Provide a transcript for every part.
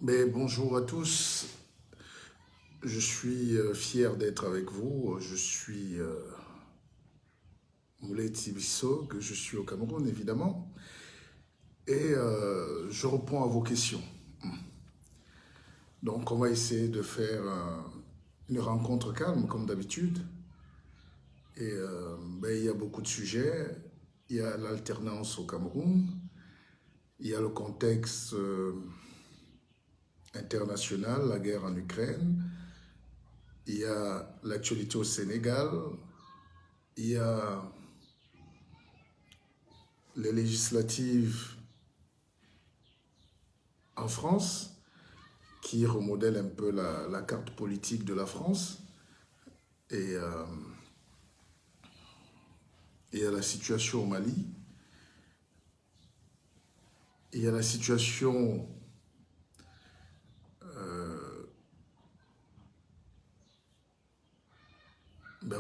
Mais bonjour à tous, je suis fier d'être avec vous. Je suis Moulay Tibisso, que je suis au Cameroun évidemment, et je réponds à vos questions. Donc on va essayer de faire une rencontre calme comme d'habitude. Et il y a beaucoup de sujets. Il y a l'alternance au Cameroun, il y a le contexte international, la guerre en Ukraine, il y a l'actualité au Sénégal, il y a les législatives en France, qui remodèle un peu la carte politique de la France. Et il y a la situation au Mali. Il y a la situation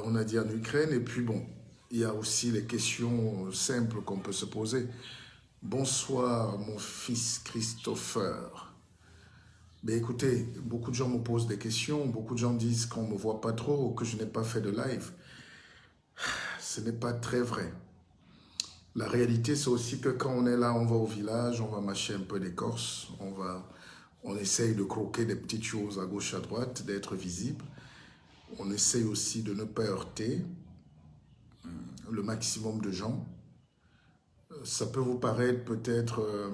on a dit en Ukraine. Et puis bon, il y a aussi les questions simples qu'on peut se poser. Bonsoir mon fils Christopher. Ben écoutez, beaucoup de gens me posent des questions, beaucoup de gens disent qu'on ne me voit pas trop, que je n'ai pas fait de live. Ce n'est pas très vrai. La réalité, c'est aussi que quand on est là, on va au village, on va mâcher un peu d'écorce, on essaye de croquer des petites choses à gauche, à droite, d'être visible. On essaye aussi de ne pas heurter le maximum de gens. Ça peut vous paraître peut-être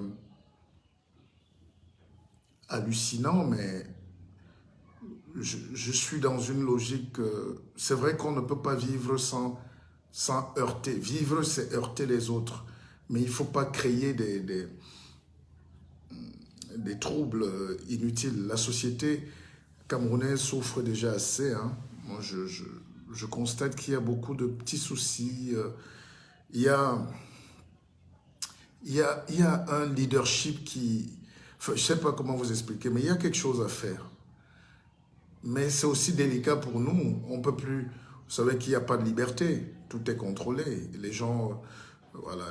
hallucinant, mais je suis dans une logique. C'est vrai qu'on ne peut pas vivre sans heurter. Vivre, c'est heurter les autres. Mais il ne faut pas créer des troubles inutiles. La société camerounaise souffre déjà assez. Hein. Moi, je constate qu'il y a beaucoup de petits soucis. Il y a, il y a un leadership qui... Enfin, je ne sais pas comment vous expliquer, mais il y a quelque chose à faire. Mais c'est aussi délicat pour nous. On peut plus... Vous savez qu'il n'y a pas de liberté. Tout est contrôlé. Les gens... Voilà,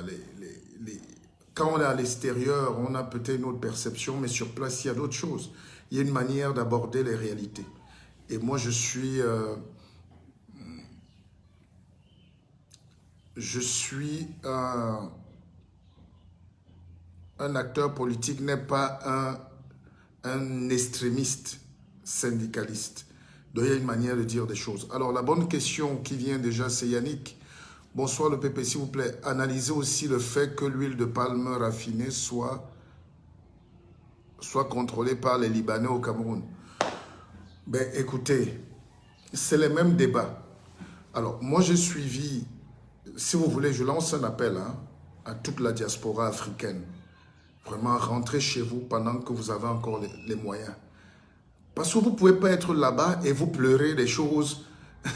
quand on est à l'extérieur, on a peut-être une autre perception, mais sur place, il y a d'autres choses. Il y a une manière d'aborder les réalités. Et moi, je suis un acteur politique, n'est pas un extrémiste syndicaliste. Donc, il y a une manière de dire des choses. Alors, la bonne question qui vient déjà, c'est Yannick. Bonsoir le PP, s'il vous plaît. Analysez aussi le fait que l'huile de palme raffinée soit contrôlée par les Libanais au Cameroun. Ben, écoutez, c'est les mêmes débats. Alors, moi, j'ai suivi, si vous voulez, je lance un appel à toute la diaspora africaine. Vraiment, rentrez chez vous pendant que vous avez encore les moyens. Parce que vous ne pouvez pas être là-bas et vous pleurez des choses.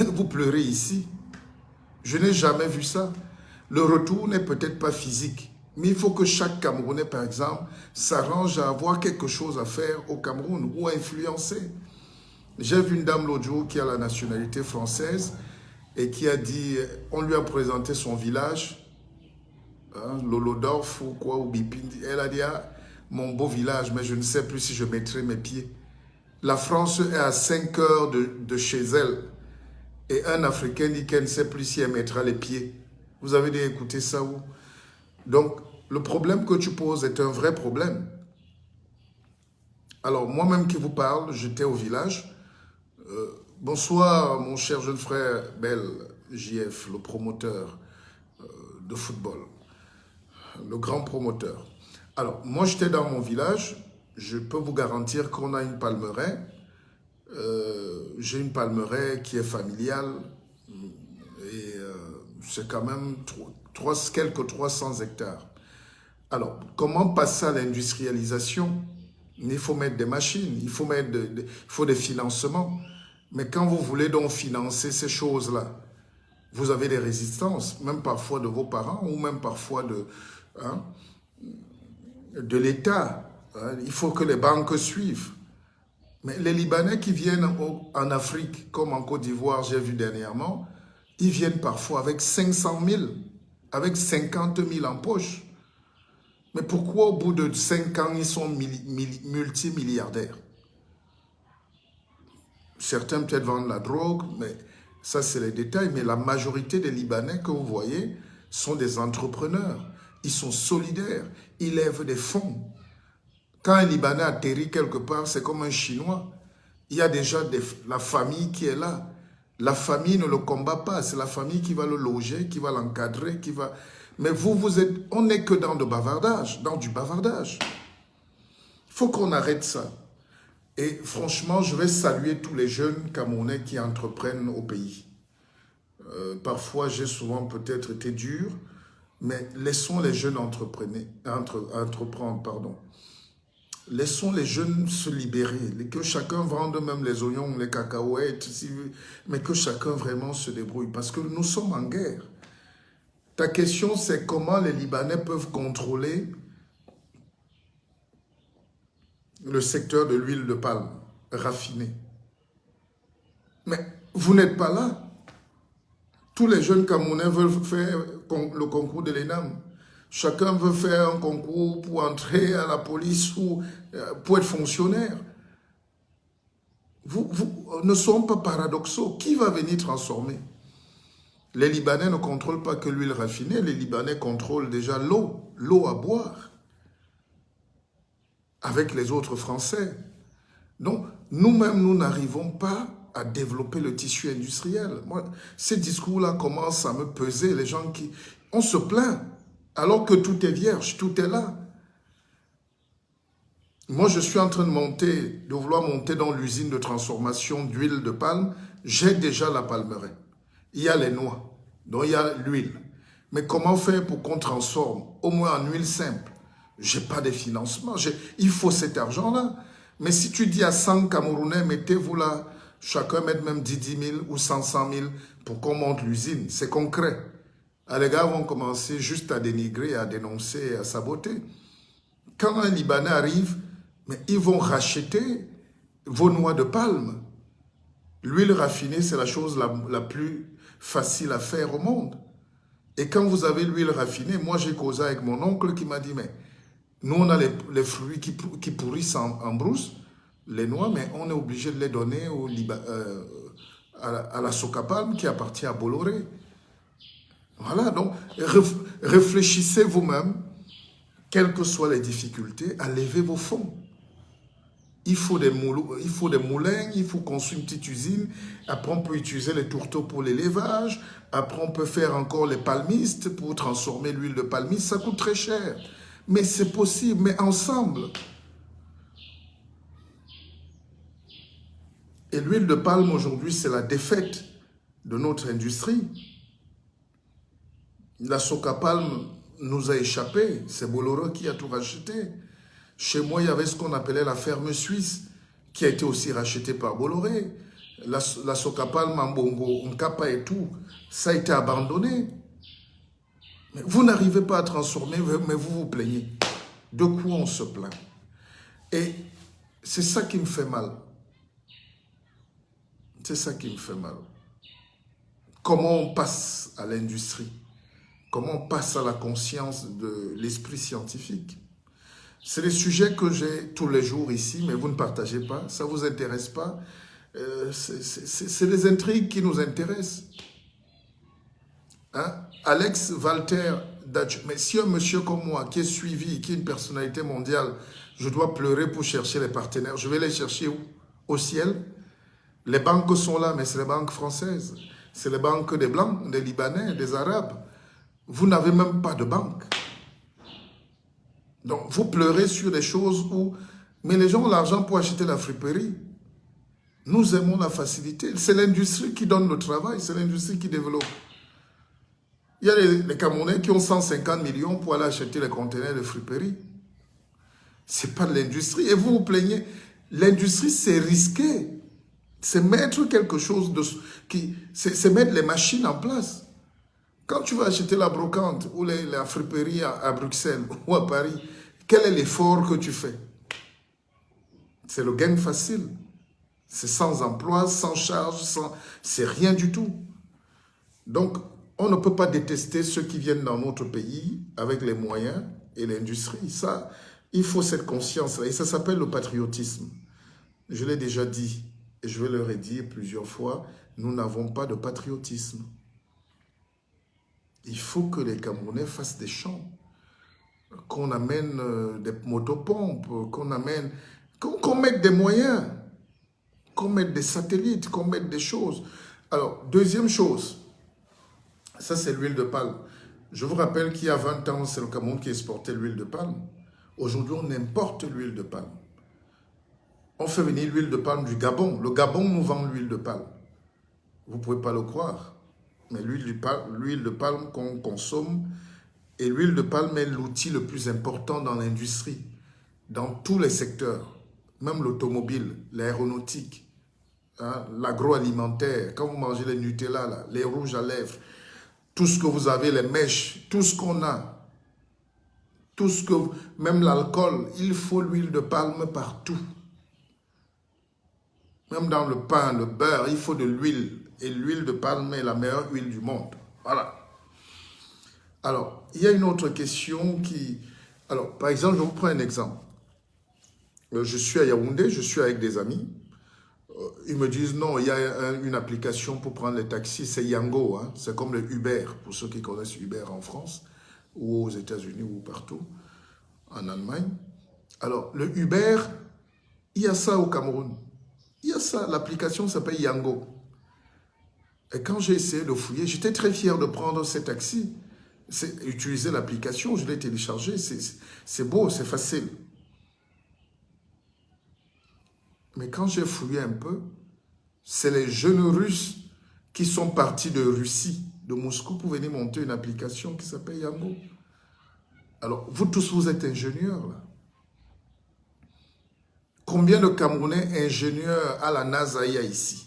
Vous pleurez ici. Je n'ai jamais vu ça. Le retour n'est peut-être pas physique. Mais il faut que chaque Camerounais, par exemple, s'arrange à avoir quelque chose à faire au Cameroun ou à influencer. J'ai vu une dame l'autre jour qui a la nationalité française et qui a dit, on lui a présenté son village, hein, Lolodorf ou quoi, ou Bipindi. Elle a dit, ah, mon beau village, mais je ne sais plus si je mettrai mes pieds. La France est à 5 heures de chez elle. Et un Africain dit qu'elle ne sait plus si elle mettra les pieds. Vous avez dû écouter ça où? Donc, le problème que tu poses est un vrai problème. Alors, moi-même qui vous parle, j'étais au village. Bonsoir, mon cher jeune frère Bel, JF, le promoteur de football, le grand promoteur. Alors, moi, j'étais dans mon village. Je peux vous garantir qu'on a une palmeraie. J'ai une palmeraie qui est familiale et c'est quand même quelques 300 hectares. Alors, comment passer à l'industrialisation? Il faut mettre des machines, il faut des financements. Mais quand vous voulez donc financer ces choses-là, vous avez des résistances, même parfois de vos parents ou même parfois de l'État. Hein. Il faut que les banques suivent. Mais les Libanais qui viennent en Afrique, comme en Côte d'Ivoire, j'ai vu dernièrement, ils viennent parfois avec 500 000, avec 50 000 en poche. Mais pourquoi au bout de 5 ans, ils sont multimilliardaires? Certains peut-être vendent la drogue, mais ça c'est les détails. Mais la majorité des Libanais que vous voyez sont des entrepreneurs. Ils sont solidaires, ils lèvent des fonds. Quand un Libanais atterrit quelque part, c'est comme un Chinois. Il y a déjà la famille qui est là. La famille ne le combat pas, c'est la famille qui va le loger, qui va l'encadrer, qui va... Mais vous êtes... On n'est que dans du bavardage. Il faut qu'on arrête ça. Et franchement, je vais saluer tous les jeunes Camerounais qui entreprennent au pays. Parfois, j'ai souvent peut-être été dur, mais laissons les jeunes entreprendre, pardon. Laissons les jeunes se libérer, que chacun vende même les oignons, les cacahuètes, mais que chacun vraiment se débrouille, parce que nous sommes en guerre. Ta question, c'est comment les Libanais peuvent contrôler le secteur de l'huile de palme raffinée. Mais vous n'êtes pas là. Tous les jeunes Camerounais veulent faire le concours de l'ENAM. Chacun veut faire un concours pour entrer à la police ou pour être fonctionnaire. Vous ne sommes pas paradoxaux. Qui va venir transformer? Les Libanais ne contrôlent pas que l'huile raffinée. Les Libanais contrôlent déjà l'eau à boire avec les autres Français. Donc, nous-mêmes, nous n'arrivons pas à développer le tissu industriel. Moi, ces discours-là commencent à me peser. Les gens qui... On se plaint. Alors que tout est vierge, tout est là. Moi, je suis en train de vouloir monter dans l'usine de transformation d'huile de palme. J'ai déjà la palmeraie. Il y a les noix, donc il y a l'huile. Mais comment faire pour qu'on transforme, au moins en huile simple? Je n'ai pas de financement. Il faut cet argent-là. Mais si tu dis à 100 Camerounais, mettez-vous là, chacun mette même 10 000 ou 100 000 pour qu'on monte l'usine, c'est concret. Les gars vont commencer juste à dénigrer, à dénoncer, à saboter. Quand un Libanais arrive, mais ils vont racheter vos noix de palme. L'huile raffinée, c'est la chose la plus facile à faire au monde. Et quand vous avez l'huile raffinée, moi j'ai causé avec mon oncle qui m'a dit, mais nous on a les fruits qui pourrissent en brousse, les noix, mais on est obligé de les donner à la Socapalm qui appartient à Bolloré. Voilà, donc réfléchissez vous-même, quelles que soient les difficultés, à lever vos fonds. Il faut des moulins, il faut construire une petite usine. Après, on peut utiliser les tourteaux pour l'élevage. Après, on peut faire encore les palmistes pour transformer l'huile de palmiste. Ça coûte très cher. Mais c'est possible, mais ensemble. Et l'huile de palme, aujourd'hui, c'est la défaite de notre industrie. La Socapalm nous a échappé. C'est Bolloré qui a tout racheté. Chez moi, il y avait ce qu'on appelait la ferme suisse, qui a été aussi rachetée par Bolloré. La Socapalm, Mbongo, Nkapa et tout, ça a été abandonné. Mais vous n'arrivez pas à transformer, mais vous vous plaignez. De quoi on se plaint? Et c'est ça qui me fait mal. C'est ça qui me fait mal. Comment on passe à l'industrie? Comment on passe à la conscience de l'esprit scientifique? C'est des sujets que j'ai tous les jours ici, mais vous ne partagez pas, ça ne vous intéresse pas. C'est des intrigues qui nous intéressent. Hein? Alex Walter Dutch, mais si un monsieur comme moi, qui est suivi, qui est une personnalité mondiale, je dois pleurer pour chercher les partenaires, je vais les chercher où? Au ciel? Les banques sont là, mais c'est les banques françaises. C'est les banques des Blancs, des Libanais, des Arabes. Vous n'avez même pas de banque. Donc, vous pleurez sur des choses où... Mais les gens ont l'argent pour acheter la friperie. Nous aimons la facilité. C'est l'industrie qui donne le travail. C'est l'industrie qui développe. Il y a les Camerounais qui ont 150 millions pour aller acheter les conteneurs de friperie. Ce n'est pas de l'industrie. Et vous vous plaignez. L'industrie, c'est risqué. C'est mettre quelque chose de... C'est mettre les machines en place. Quand tu vas acheter la brocante ou la friperie à Bruxelles ou à Paris, quel est l'effort que tu fais? C'est le gain facile. C'est sans emploi, sans charge, c'est rien du tout. Donc, on ne peut pas détester ceux qui viennent dans notre pays avec les moyens et l'industrie. Ça, il faut cette conscience-là. Et ça s'appelle le patriotisme. Je l'ai déjà dit, et je vais le redire plusieurs fois, nous n'avons pas de patriotisme. Il faut que les Camerounais fassent des champs, qu'on amène des motopompes, qu'on mette des moyens, qu'on mette des satellites, qu'on mette des choses. Alors, deuxième chose, ça c'est l'huile de palme. Je vous rappelle qu'il y a 20 ans, c'est le Cameroun qui exportait l'huile de palme. Aujourd'hui, on importe l'huile de palme. On fait venir l'huile de palme du Gabon. Le Gabon nous vend l'huile de palme. Vous ne pouvez pas le croire. Mais l'huile de palme qu'on consomme, et l'huile de palme est l'outil le plus important dans l'industrie, dans tous les secteurs, même l'automobile, l'aéronautique, hein, l'agroalimentaire. Quand vous mangez les Nutella, là, les rouges à lèvres, tout ce que vous avez, les mèches, tout ce qu'on a, même l'alcool, il faut l'huile de palme partout. Même dans le pain, le beurre, il faut de l'huile. Et l'huile de palme est la meilleure huile du monde. Voilà. Alors, il y a une autre question qui... Alors, par exemple, je vous prends un exemple. Je suis à Yaoundé, je suis avec des amis. Ils me disent, non, il y a une application pour prendre les taxis, c'est Yango. Hein? C'est comme le Uber, pour ceux qui connaissent Uber en France, ou aux États-Unis, ou partout, en Allemagne. Alors, le Uber, il y a ça au Cameroun. Il y a ça, l'application s'appelle Yango. Et quand j'ai essayé de fouiller, j'étais très fier de prendre ces taxis. Utiliser l'application, je l'ai téléchargé, c'est beau, c'est facile. Mais quand j'ai fouillé un peu, c'est les jeunes Russes qui sont partis de Russie, de Moscou, pour venir monter une application qui s'appelle Yango. Alors, vous tous, vous êtes ingénieurs, là. Combien de Camerounais ingénieurs à la NASA il y a ici?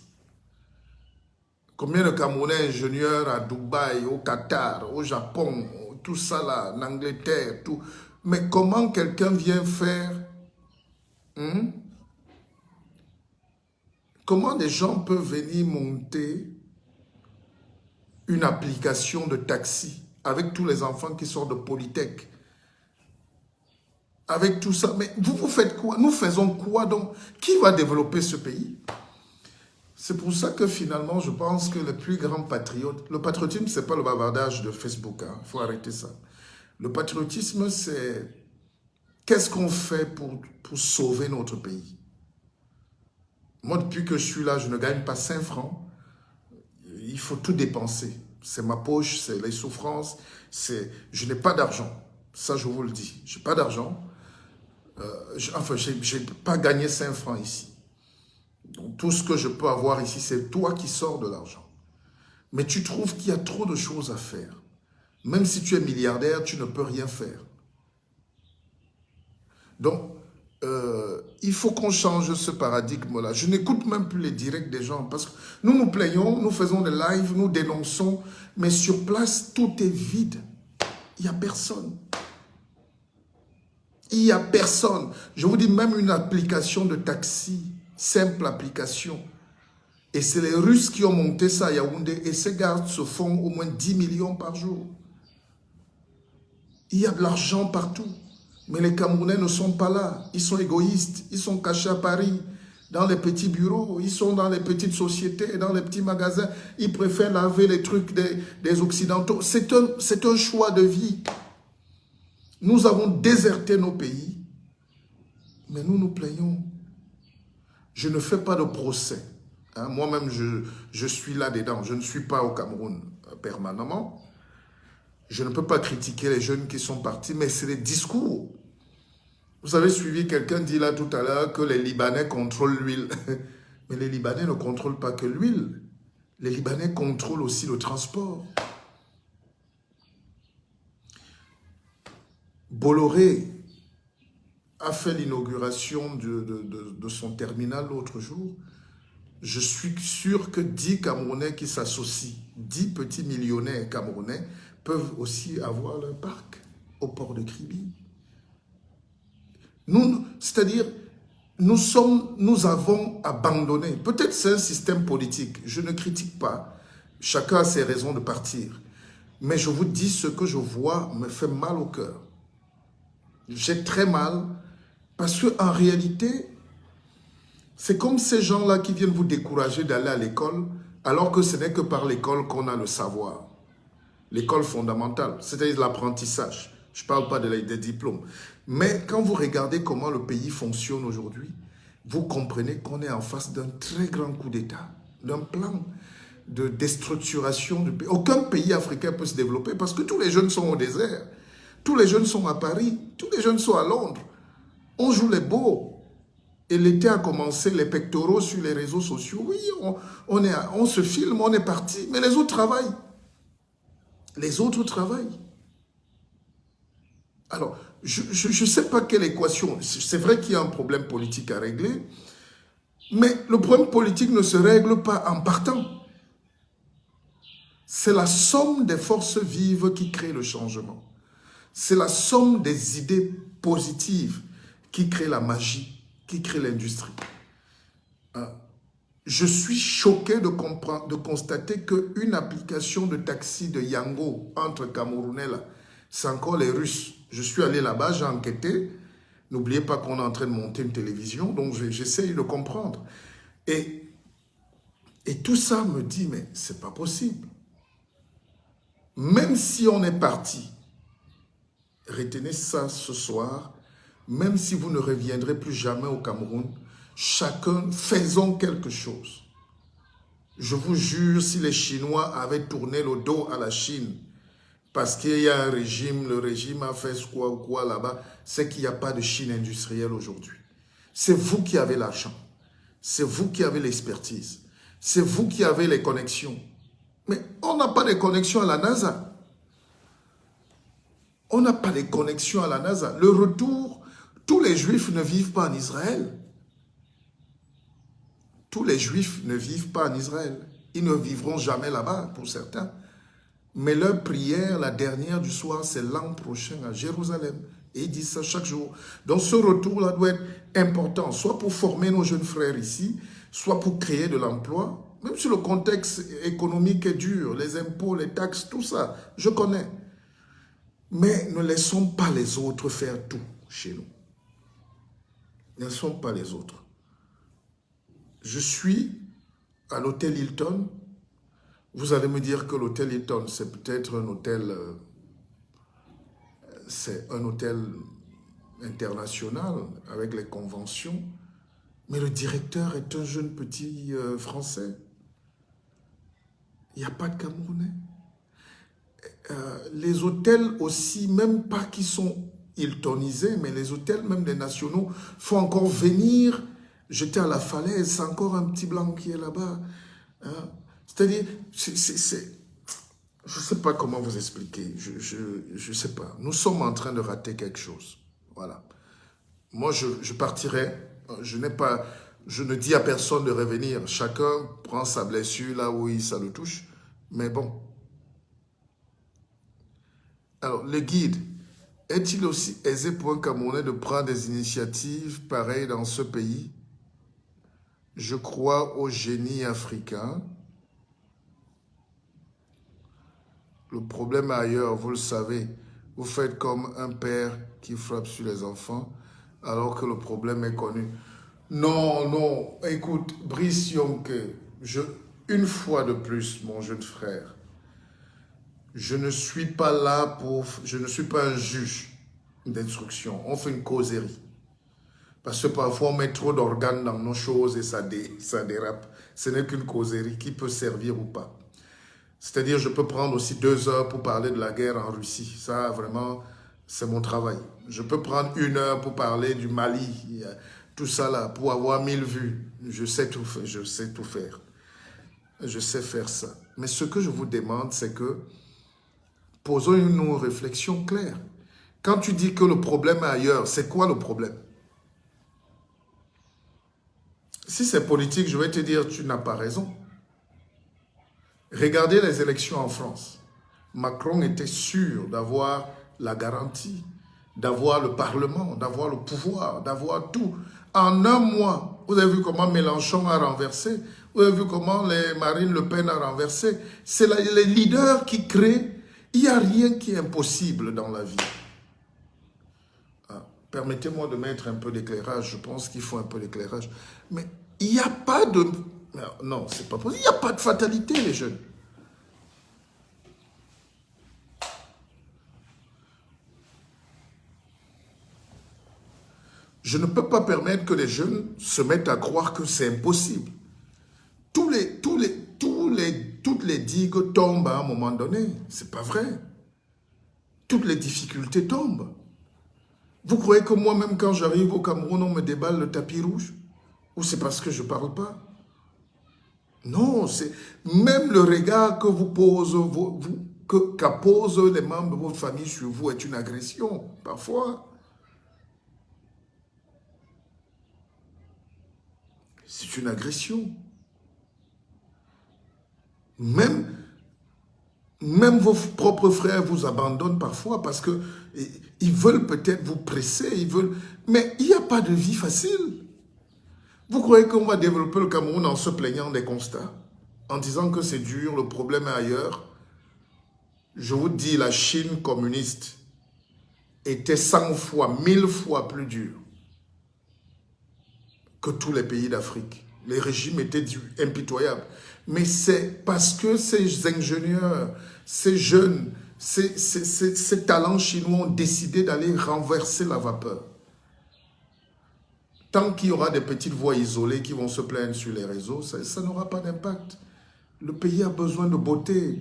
Combien de Camerounais ingénieurs à Dubaï, au Qatar, au Japon, tout ça là, en Angleterre, tout. Mais comment quelqu'un vient faire... Comment des gens peuvent venir monter une application de taxi avec tous les enfants qui sortent de Polytech? Avec tout ça, mais vous faites quoi? Nous faisons quoi donc? Qui va développer ce pays? C'est pour ça que finalement, je pense que le plus grand patriote, le patriotisme, ce n'est pas le bavardage de Facebook, hein. Il faut arrêter ça. Le patriotisme, c'est qu'est-ce qu'on fait pour sauver notre pays? Moi, depuis que je suis là, je ne gagne pas 5 francs. Il faut tout dépenser. C'est ma poche, c'est les souffrances. Je n'ai pas d'argent. Ça, je vous le dis. Je n'ai pas d'argent. Enfin, je n'ai pas gagné 5 francs ici. Donc, tout ce que je peux avoir ici, c'est toi qui sors de l'argent. Mais tu trouves qu'il y a trop de choses à faire. Même si tu es milliardaire, tu ne peux rien faire. Donc, il faut qu'on change ce paradigme-là. Je n'écoute même plus les directs des gens parce que nous nous plaignons, nous faisons des lives, nous dénonçons, mais sur place, tout est vide. Il n'y a personne. Il n'y a personne. Je vous dis, même une application de taxi, simple application. Et c'est les Russes qui ont monté ça à Yaoundé. Et ces gars se font au moins 10 millions par jour. Il y a de l'argent partout. Mais les Camerounais ne sont pas là. Ils sont égoïstes. Ils sont cachés à Paris, dans les petits bureaux. Ils sont dans les petites sociétés, dans les petits magasins. Ils préfèrent laver les trucs des Occidentaux. C'est un choix de vie. Nous avons déserté nos pays, mais nous nous plaignons. Je ne fais pas de procès. Hein, moi-même, je suis là-dedans. Je ne suis pas au Cameroun permanemment. Je ne peux pas critiquer les jeunes qui sont partis, mais c'est les discours. Vous avez suivi, quelqu'un dit là tout à l'heure que les Libanais contrôlent l'huile. Mais les Libanais ne contrôlent pas que l'huile. Les Libanais contrôlent aussi le transport. Bolloré a fait l'inauguration de son terminal l'autre jour. Je suis sûr que 10 Camerounais qui s'associent, 10 petits millionnaires camerounais, peuvent aussi avoir leur parc au port de Kribi. C'est-à-dire, nous avons abandonné. Peut-être c'est un système politique, je ne critique pas. Chacun a ses raisons de partir. Mais je vous dis, ce que je vois me fait mal au cœur. J'ai très mal parce qu'en réalité, c'est comme ces gens-là qui viennent vous décourager d'aller à l'école alors que ce n'est que par l'école qu'on a le savoir. L'école fondamentale, c'est-à-dire l'apprentissage. Je ne parle pas des diplômes. Mais quand vous regardez comment le pays fonctionne aujourd'hui, vous comprenez qu'on est en face d'un très grand coup d'État, d'un plan de déstructuration du pays. Aucun pays africain peut se développer parce que tous les jeunes sont au désert. Tous les jeunes sont à Paris. Tous les jeunes sont à Londres. On joue les beaux. Et l'été a commencé, les pectoraux sur les réseaux sociaux. Oui, on se filme, on est parti. Mais les autres travaillent. Les autres travaillent. Alors, je ne sais pas quelle équation. C'est vrai qu'il y a un problème politique à régler. Mais le problème politique ne se règle pas en partant. C'est la somme des forces vives qui crée le changement. C'est la somme des idées positives qui crée la magie, qui crée l'industrie. Je suis choqué de constater qu'une application de taxi de Yango entre Camerounais, c'est encore les Russes. Je suis allé là-bas, j'ai enquêté. N'oubliez pas qu'on est en train de monter une télévision, donc j'essaye de comprendre. Et tout ça me dit, mais c'est pas possible. Même si on est parti, retenez ça ce soir, même si vous ne reviendrez plus jamais au Cameroun, chacun, faisons quelque chose. Je vous jure, si les Chinois avaient tourné le dos à la Chine, parce qu'il y a un régime, le régime a fait quoi ou quoi là-bas, c'est qu'il n'y a pas de Chine industrielle aujourd'hui. C'est vous qui avez l'argent. C'est vous qui avez l'expertise. C'est vous qui avez les connexions. Mais on n'a pas de connexion à la NASA. On n'a pas de connexion à la NASA. Le retour, tous les Juifs ne vivent pas en Israël. Tous les Juifs ne vivent pas en Israël. Ils ne vivront jamais là-bas, pour certains. Mais leur prière, la dernière du soir, c'est l'an prochain à Jérusalem. Et ils disent ça chaque jour. Donc ce retour-là doit être important, soit pour former nos jeunes frères ici, soit pour créer de l'emploi. Même si le contexte économique est dur, les impôts, les taxes, tout ça, je connais. Mais ne laissons pas les autres faire tout chez nous. Ne laissons pas les autres. Je suis à l'hôtel Hilton. Vous allez me dire que l'hôtel Hilton, c'est peut-être un hôtel, international avec les conventions. Mais le directeur est un jeune petit Français. Il n'y a pas de Camerounais. Les hôtels aussi, même pas qui sont Hiltonisés, mais les hôtels même des nationaux, faut encore venir jeter à la falaise. C'est encore un petit blanc qui est là-bas. Hein? C'est-à-dire, je ne sais pas comment vous expliquer. Je ne sais pas. Nous sommes en train de rater quelque chose. Voilà. Moi, je partirai. Je ne dis à personne de revenir. Chacun prend sa blessure là où ça le touche. Mais bon. Alors, le guide, est-il aussi aisé pour un Camerounais de prendre des initiatives pareilles dans ce pays? Je crois au génie africain. Le problème est ailleurs, vous le savez. Vous faites comme un père qui frappe sur les enfants alors que le problème est connu. Non, non, écoute, Brice Yonke, une fois de plus, mon jeune frère, je ne suis pas là je ne suis pas un juge d'instruction. On fait une causerie. Parce que parfois, on met trop d'organes dans nos choses et ça dérape. Ce n'est qu'une causerie qui peut servir ou pas. C'est-à-dire, je peux prendre aussi 2 heures pour parler de la guerre en Russie. Ça, vraiment, c'est mon travail. Je peux prendre 1 heure pour parler du Mali. Tout ça là, pour avoir 1000 vues. Je sais tout faire. Je sais tout faire. Je sais faire ça. Mais ce que je vous demande, c'est que posons-nous une réflexion claire. Quand tu dis que le problème est ailleurs, c'est quoi le problème? Si c'est politique, je vais te dire, tu n'as pas raison. Regardez les élections en France. Macron était sûr d'avoir la garantie, d'avoir le Parlement, d'avoir le pouvoir, d'avoir tout. En un mois, vous avez vu comment Mélenchon a renversé, vous avez vu comment Marine Le Pen a renversé. C'est les leaders qui créent. Il n'y a rien qui est impossible dans la vie. Permettez-moi de mettre un peu d'éclairage. Je pense qu'il faut un peu d'éclairage. Mais il n'y a pas de... Non, c'est pas possible. Il n'y a pas de fatalité, les jeunes. Je ne peux pas permettre que les jeunes se mettent à croire que c'est impossible. Toutes les digues tombent à un moment donné. C'est pas vrai. Toutes les difficultés tombent. Vous croyez que moi-même, quand j'arrive au Cameroun, on me déballe le tapis rouge? Ou c'est parce que je ne parle pas? Non, c'est même le regard que vous posez, qu'apposent les membres de votre famille sur vous est une agression, parfois. C'est une agression. Même vos propres frères vous abandonnent parfois parce que ils veulent peut-être vous presser, mais il n'y a pas de vie facile. Vous croyez qu'on va développer le Cameroun en se plaignant des constats, en disant que c'est dur, le problème est ailleurs? Je vous dis, la Chine communiste était 100 fois, 1000 fois plus dure que tous les pays d'Afrique. Les régimes étaient impitoyables. Mais c'est parce que ces ingénieurs, ces jeunes, ces talents chinois ont décidé d'aller renverser la vapeur. Tant qu'il y aura des petites voix isolées qui vont se plaindre sur les réseaux, ça n'aura pas d'impact. Le pays a besoin de beauté,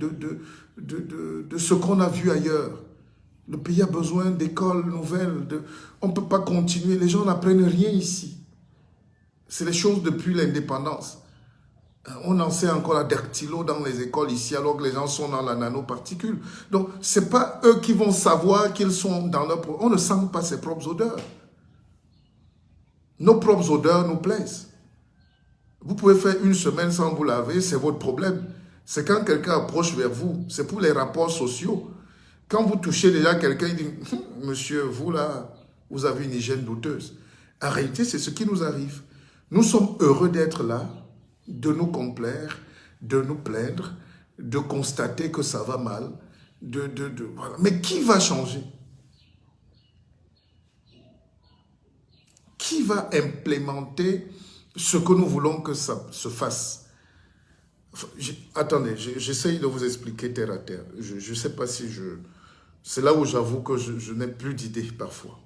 de ce qu'on a vu ailleurs. Le pays a besoin d'écoles nouvelles. On ne peut pas continuer. Les gens n'apprennent rien ici. C'est les choses depuis l'indépendance. On enseigne encore la dactylo dans les écoles ici, alors que les gens sont dans la nanoparticule. Donc, ce n'est pas eux qui vont savoir qu'ils sont dans leur... On ne sent pas ses propres odeurs. Nos propres odeurs nous plaisent. Vous pouvez faire une semaine sans vous laver, c'est votre problème. C'est quand quelqu'un approche vers vous. C'est pour les rapports sociaux. Quand vous touchez déjà quelqu'un, il dit « Monsieur, vous là, vous avez une hygiène douteuse. » En réalité, c'est ce qui nous arrive. Nous sommes heureux d'être là, de nous complaire, de nous plaindre, de constater que ça va mal. Voilà. Mais qui va changer? Qui va implémenter ce que nous voulons que ça se fasse? Attendez, j'essaye de vous expliquer terre à terre. Je ne sais pas si je... C'est là où j'avoue que je n'ai plus d'idées parfois.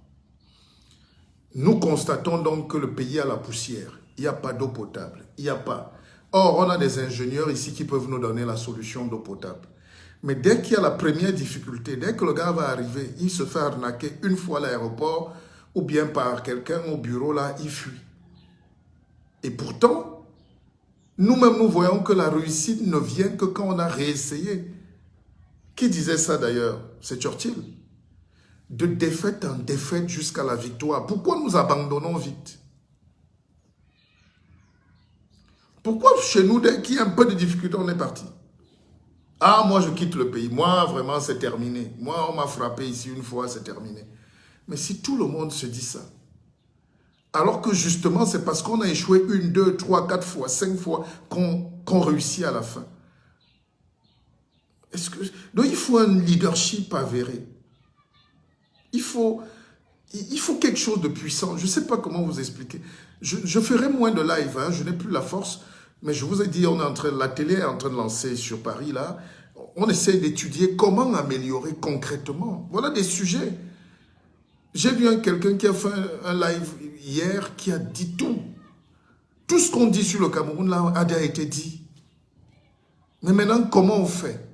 Nous constatons donc que le pays a la poussière. Il n'y a pas d'eau potable. Il n'y a pas. Or, on a des ingénieurs ici qui peuvent nous donner la solution d'eau potable. Mais dès qu'il y a la première difficulté, dès que le gars va arriver, il se fait arnaquer une fois à l'aéroport ou bien par quelqu'un au bureau, là, il fuit. Et pourtant, nous-mêmes, nous voyons que la réussite ne vient que quand on a réessayé. Qui disait ça d'ailleurs? C'est Churchill. De défaite en défaite jusqu'à la victoire. Pourquoi nous abandonnons vite? Pourquoi chez nous, dès qu'il y a un peu de difficulté, on est parti? Ah, moi, je quitte le pays. Moi, vraiment, c'est terminé. Moi, on m'a frappé ici une fois, c'est terminé. Mais si tout le monde se dit ça, alors que justement, c'est parce qu'on a échoué 1, 2, 3, 4 fois, 5 fois qu'on réussit à la fin. Donc, il faut un leadership avéré. Il faut quelque chose de puissant. Je ne sais pas comment vous expliquer. Je ferai moins de live, hein, je n'ai plus la force. Mais je vous ai dit, la télé est en train de lancer sur Paris, là. On essaie d'étudier comment améliorer concrètement. Voilà des sujets. J'ai vu quelqu'un qui a fait un live hier qui a dit tout. Tout ce qu'on dit sur le Cameroun, là, a déjà été dit. Mais maintenant, comment on fait?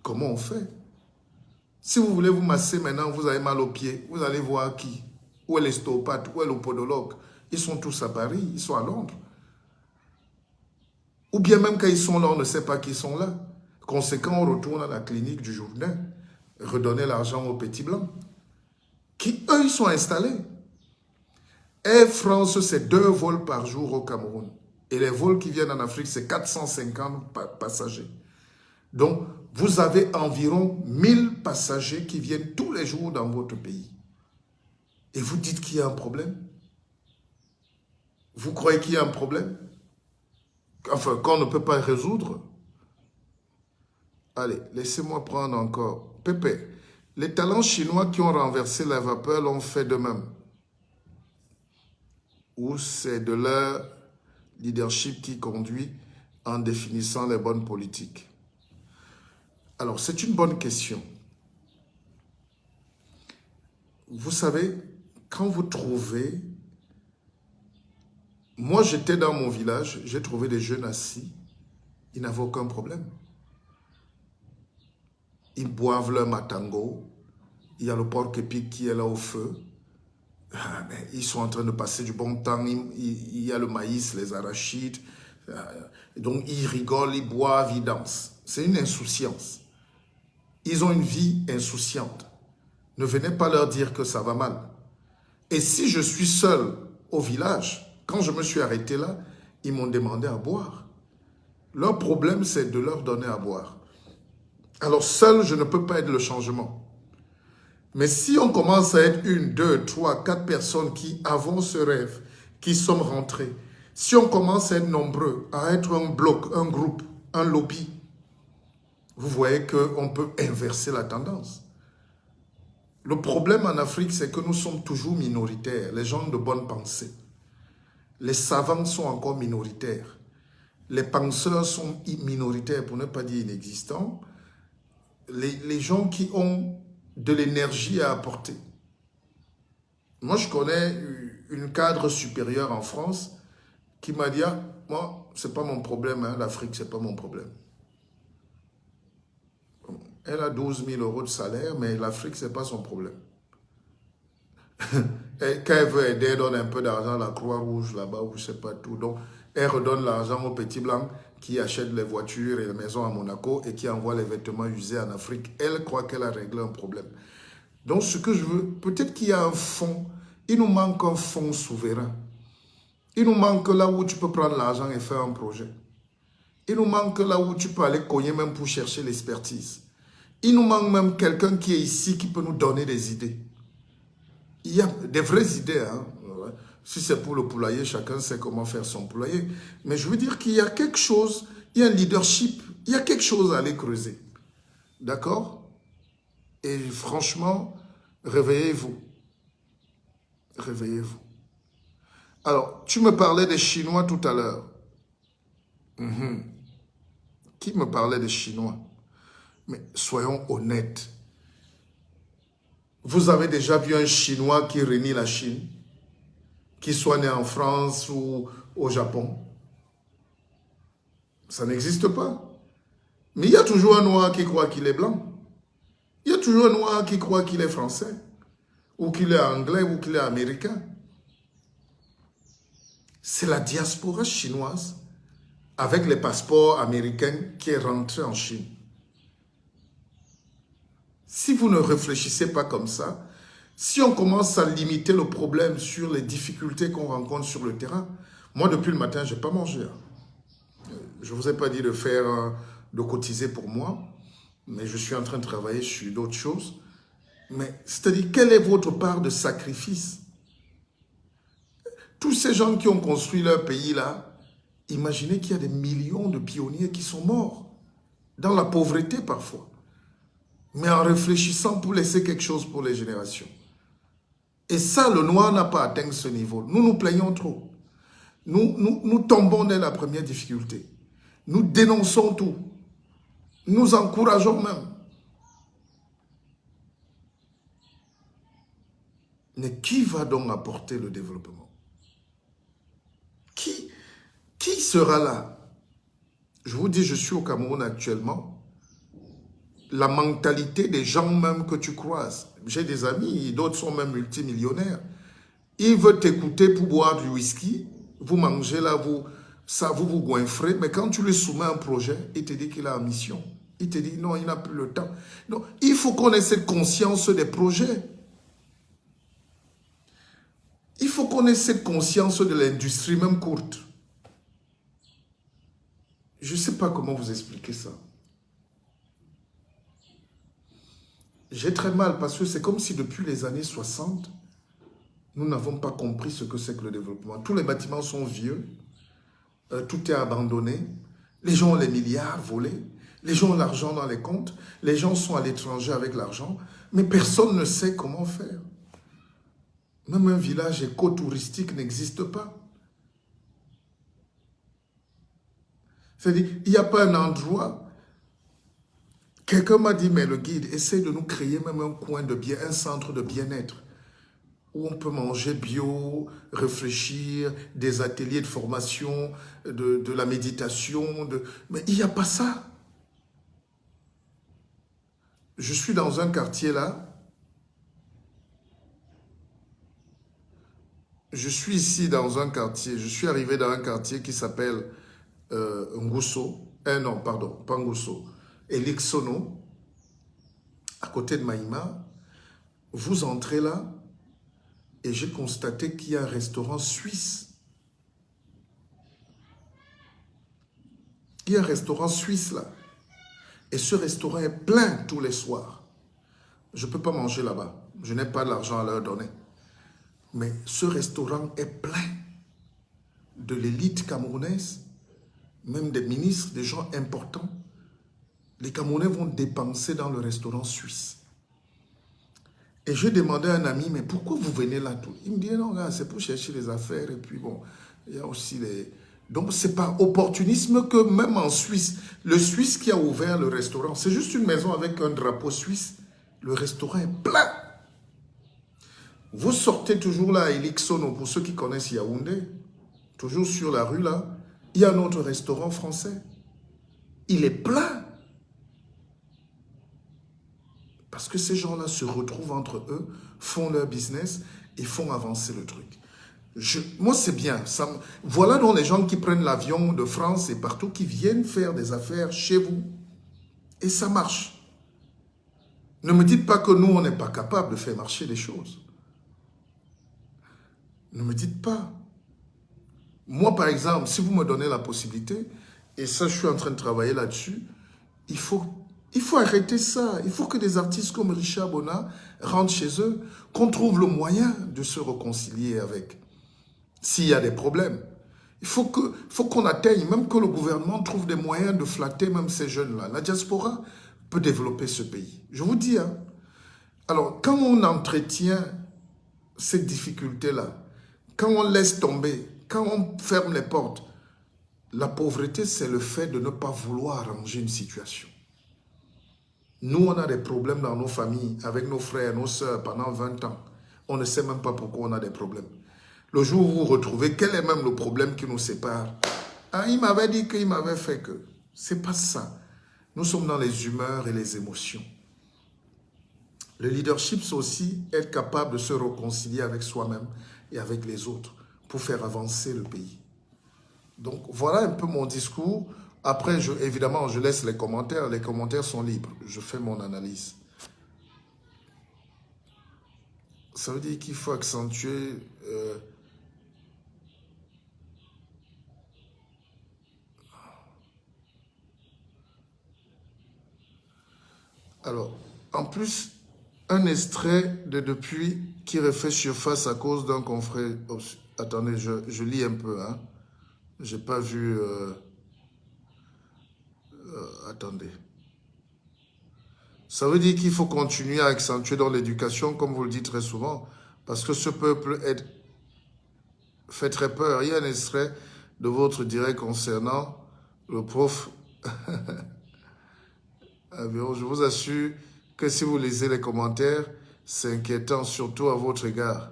Comment on fait? Si vous voulez vous masser maintenant, vous avez mal aux pieds, vous allez voir qui? Où est l'ostéopathe? Où est le podologue? Ils sont tous à Paris, ils sont à Londres. Ou bien même quand ils sont là, on ne sait pas qu'ils sont là. Conséquent, on retourne à la clinique du Jourdain, redonner l'argent aux petits blancs, qui, eux, ils sont installés. Air France, c'est 2 vols par jour au Cameroun. Et les vols qui viennent en Afrique, c'est 450 passagers. Donc, vous avez environ 1000 passagers qui viennent tous les jours dans votre pays. Et vous dites qu'il y a un problème? Vous croyez qu'il y a un problème? Enfin, qu'on ne peut pas résoudre? Allez, laissez-moi prendre encore. Pépé, Les talents chinois qui ont renversé la vapeur l'ont fait de même. Ou c'est de leur leadership qui conduit en définissant les bonnes politiques? Alors, c'est une bonne question. Vous savez, quand vous trouvez... Moi, j'étais dans mon village, j'ai trouvé des jeunes assis, ils n'avaient aucun problème. Ils boivent leur matango, il y a le porc-épic qui est là au feu. Ils sont en train de passer du bon temps, il y a le maïs, les arachides. Donc, ils rigolent, ils boivent, ils dansent. C'est une insouciance. Ils ont une vie insouciante. Ne venez pas leur dire que ça va mal. Et si je suis seul au village, quand je me suis arrêté là, ils m'ont demandé à boire. Leur problème, c'est de leur donner à boire. Alors, seul, je ne peux pas être le changement. Mais si on commence à être 1, 2, 3, 4 personnes qui avons ce rêve, qui sommes rentrés, si on commence à être nombreux, à être un bloc, un groupe, un lobby, vous voyez qu'on peut inverser la tendance. Le problème en Afrique, c'est que nous sommes toujours minoritaires, les gens de bonne pensée. Les savants sont encore minoritaires. Les penseurs sont minoritaires, pour ne pas dire inexistants. Les gens qui ont de l'énergie à apporter. Moi, je connais une cadre supérieure en France qui m'a dit, ah, moi, c'est pas mon problème, hein, l'Afrique, c'est pas mon problème. Elle a 12 000 € de salaire, mais l'Afrique, c'est pas son problème. Et quand elle veut aider, elle donne un peu d'argent à la Croix-Rouge là-bas, ou je sais pas tout. Donc, elle redonne l'argent aux petits blancs qui achètent les voitures et les maisons à Monaco et qui envoient les vêtements usés en Afrique. Elle croit qu'elle a réglé un problème. Donc, ce que je veux, peut-être qu'il y a un fonds, il nous manque un fonds souverain. Il nous manque là où tu peux prendre l'argent et faire un projet. Il nous manque là où tu peux aller cogner même pour chercher l'expertise. Il nous manque même quelqu'un qui est ici qui peut nous donner des idées. Il y a des vraies idées. Hein. Si c'est pour le poulailler, chacun sait comment faire son poulailler. Mais je veux dire qu'il y a quelque chose, il y a un leadership, il y a quelque chose à aller creuser. D'accord? Et franchement, réveillez-vous. Réveillez-vous. Alors, tu me parlais des Chinois tout à l'heure. Qui me parlait des Chinois? Mais soyons honnêtes. Vous avez déjà vu un Chinois qui renie la Chine? Qui soit né en France ou au Japon? Ça n'existe pas. Mais il y a toujours un Noir qui croit qu'il est blanc. Il y a toujours un Noir qui croit qu'il est français. Ou qu'il est anglais ou qu'il est américain. C'est la diaspora chinoise avec les passeports américains qui est rentrée en Chine. Si vous ne réfléchissez pas comme ça, si on commence à limiter le problème sur les difficultés qu'on rencontre sur le terrain, moi depuis le matin, je n'ai pas mangé. Je ne vous ai pas dit de cotiser pour moi, mais je suis en train de travailler sur d'autres choses. Mais c'est-à-dire, quelle est votre part de sacrifice? Tous ces gens qui ont construit leur pays là, imaginez qu'il y a des millions de pionniers qui sont morts, dans la pauvreté parfois, mais en réfléchissant pour laisser quelque chose pour les générations. Et ça, le Noir n'a pas atteint ce niveau. Nous nous plaignons trop. Nous tombons dans la première difficulté. Nous dénonçons tout. Nous encourageons même. Mais qui va donc apporter le développement? Qui sera là? Je vous dis, je suis au Cameroun actuellement. La mentalité des gens même que tu croises. J'ai des amis, d'autres sont même multimillionnaires. Ils veulent t'écouter pour boire du whisky. Vous mangez là, vous vous goinfrez. Mais quand tu lui soumets un projet, il te dit qu'il a une mission. Il te dit non, il n'a plus le temps. Non, il faut qu'on ait cette conscience des projets. Il faut qu'on ait cette conscience de l'industrie, même courte. Je ne sais pas comment vous expliquer ça. J'ai très mal parce que c'est comme si depuis les années 60, nous n'avons pas compris ce que c'est que le développement. Tous les bâtiments sont vieux, tout est abandonné, les gens ont les milliards volés, les gens ont l'argent dans les comptes, les gens sont à l'étranger avec l'argent. Mais personne ne sait comment faire. Même un village éco-touristique n'existe pas. C'est-à-dire, il n'y a pas un endroit. Quelqu'un m'a dit, mais le guide, essaye de nous créer même un coin de bien, un centre de bien-être où on peut manger bio, réfléchir, des ateliers de formation, de la méditation. Mais il n'y a pas ça. Je suis dans un quartier là. Je suis ici dans un quartier. Je suis arrivé dans un quartier qui s'appelle Ngusso. Non, pardon, pas Ngusso. Elixono, à côté de Maïma. Vous entrez là et j'ai constaté qu'il y a un restaurant suisse. Il y a un restaurant suisse là. Et ce restaurant est plein tous les soirs. Je ne peux pas manger là-bas. Je n'ai pas l'argent à leur donner. Mais ce restaurant est plein de l'élite camerounaise, même des ministres, des gens importants. Les Camerounais vont dépenser dans le restaurant suisse. Et je demandais à un ami, mais pourquoi vous venez là tout? Il me dit, non, c'est pour chercher les affaires. Et puis bon, il y a aussi les... Donc c'est par opportunisme que même en Suisse, le Suisse qui a ouvert le restaurant, c'est juste une maison avec un drapeau suisse. Le restaurant est plein. Vous sortez toujours là à Elixono, pour ceux qui connaissent Yaoundé, toujours sur la rue là, il y a un autre restaurant français. Il est plein. Parce que ces gens-là se retrouvent entre eux, font leur business et font avancer le truc. Moi, c'est bien. Voilà donc les gens qui prennent l'avion de France et partout, qui viennent faire des affaires chez vous. Et ça marche. Ne me dites pas que nous, on n'est pas capable de faire marcher les choses. Ne me dites pas. Moi, par exemple, si vous me donnez la possibilité, et ça, je suis en train de travailler là-dessus, il faut arrêter ça. Il faut que des artistes comme Richard Bona rentrent chez eux, qu'on trouve le moyen de se réconcilier avec. S'il y a des problèmes. Il faut qu'on atteigne, même que le gouvernement trouve des moyens de flatter même ces jeunes-là. La diaspora peut développer ce pays. Je vous dis, hein. Alors, quand on entretient cette difficulté-là, quand on laisse tomber, quand on ferme les portes, la pauvreté, c'est le fait de ne pas vouloir arranger une situation. Nous, on a des problèmes dans nos familles, avec nos frères, nos sœurs, pendant 20 ans. On ne sait même pas pourquoi on a des problèmes. Le jour où vous vous retrouvez, quel est même le problème qui nous sépare? Ah, il m'avait dit qu'il m'avait fait que... C'est pas ça. Nous sommes dans les humeurs et les émotions. Le leadership, c'est aussi être capable de se réconcilier avec soi-même et avec les autres pour faire avancer le pays. Donc, voilà un peu mon discours. Après, évidemment, je laisse les commentaires. Les commentaires sont libres. Je fais mon analyse. Ça veut dire qu'il faut accentuer... Alors, en plus, un extrait de Depuis qui refait surface à cause d'un confrère... Oh, attendez, je lis un peu. Hein. Je n'ai pas vu... attendez. Ça veut dire qu'il faut continuer à accentuer dans l'éducation, comme vous le dites très souvent, parce que ce peuple fait très peur. Il y a un extrait de votre direct concernant le prof... Je vous assure que si vous lisez les commentaires, c'est inquiétant, surtout à votre égard.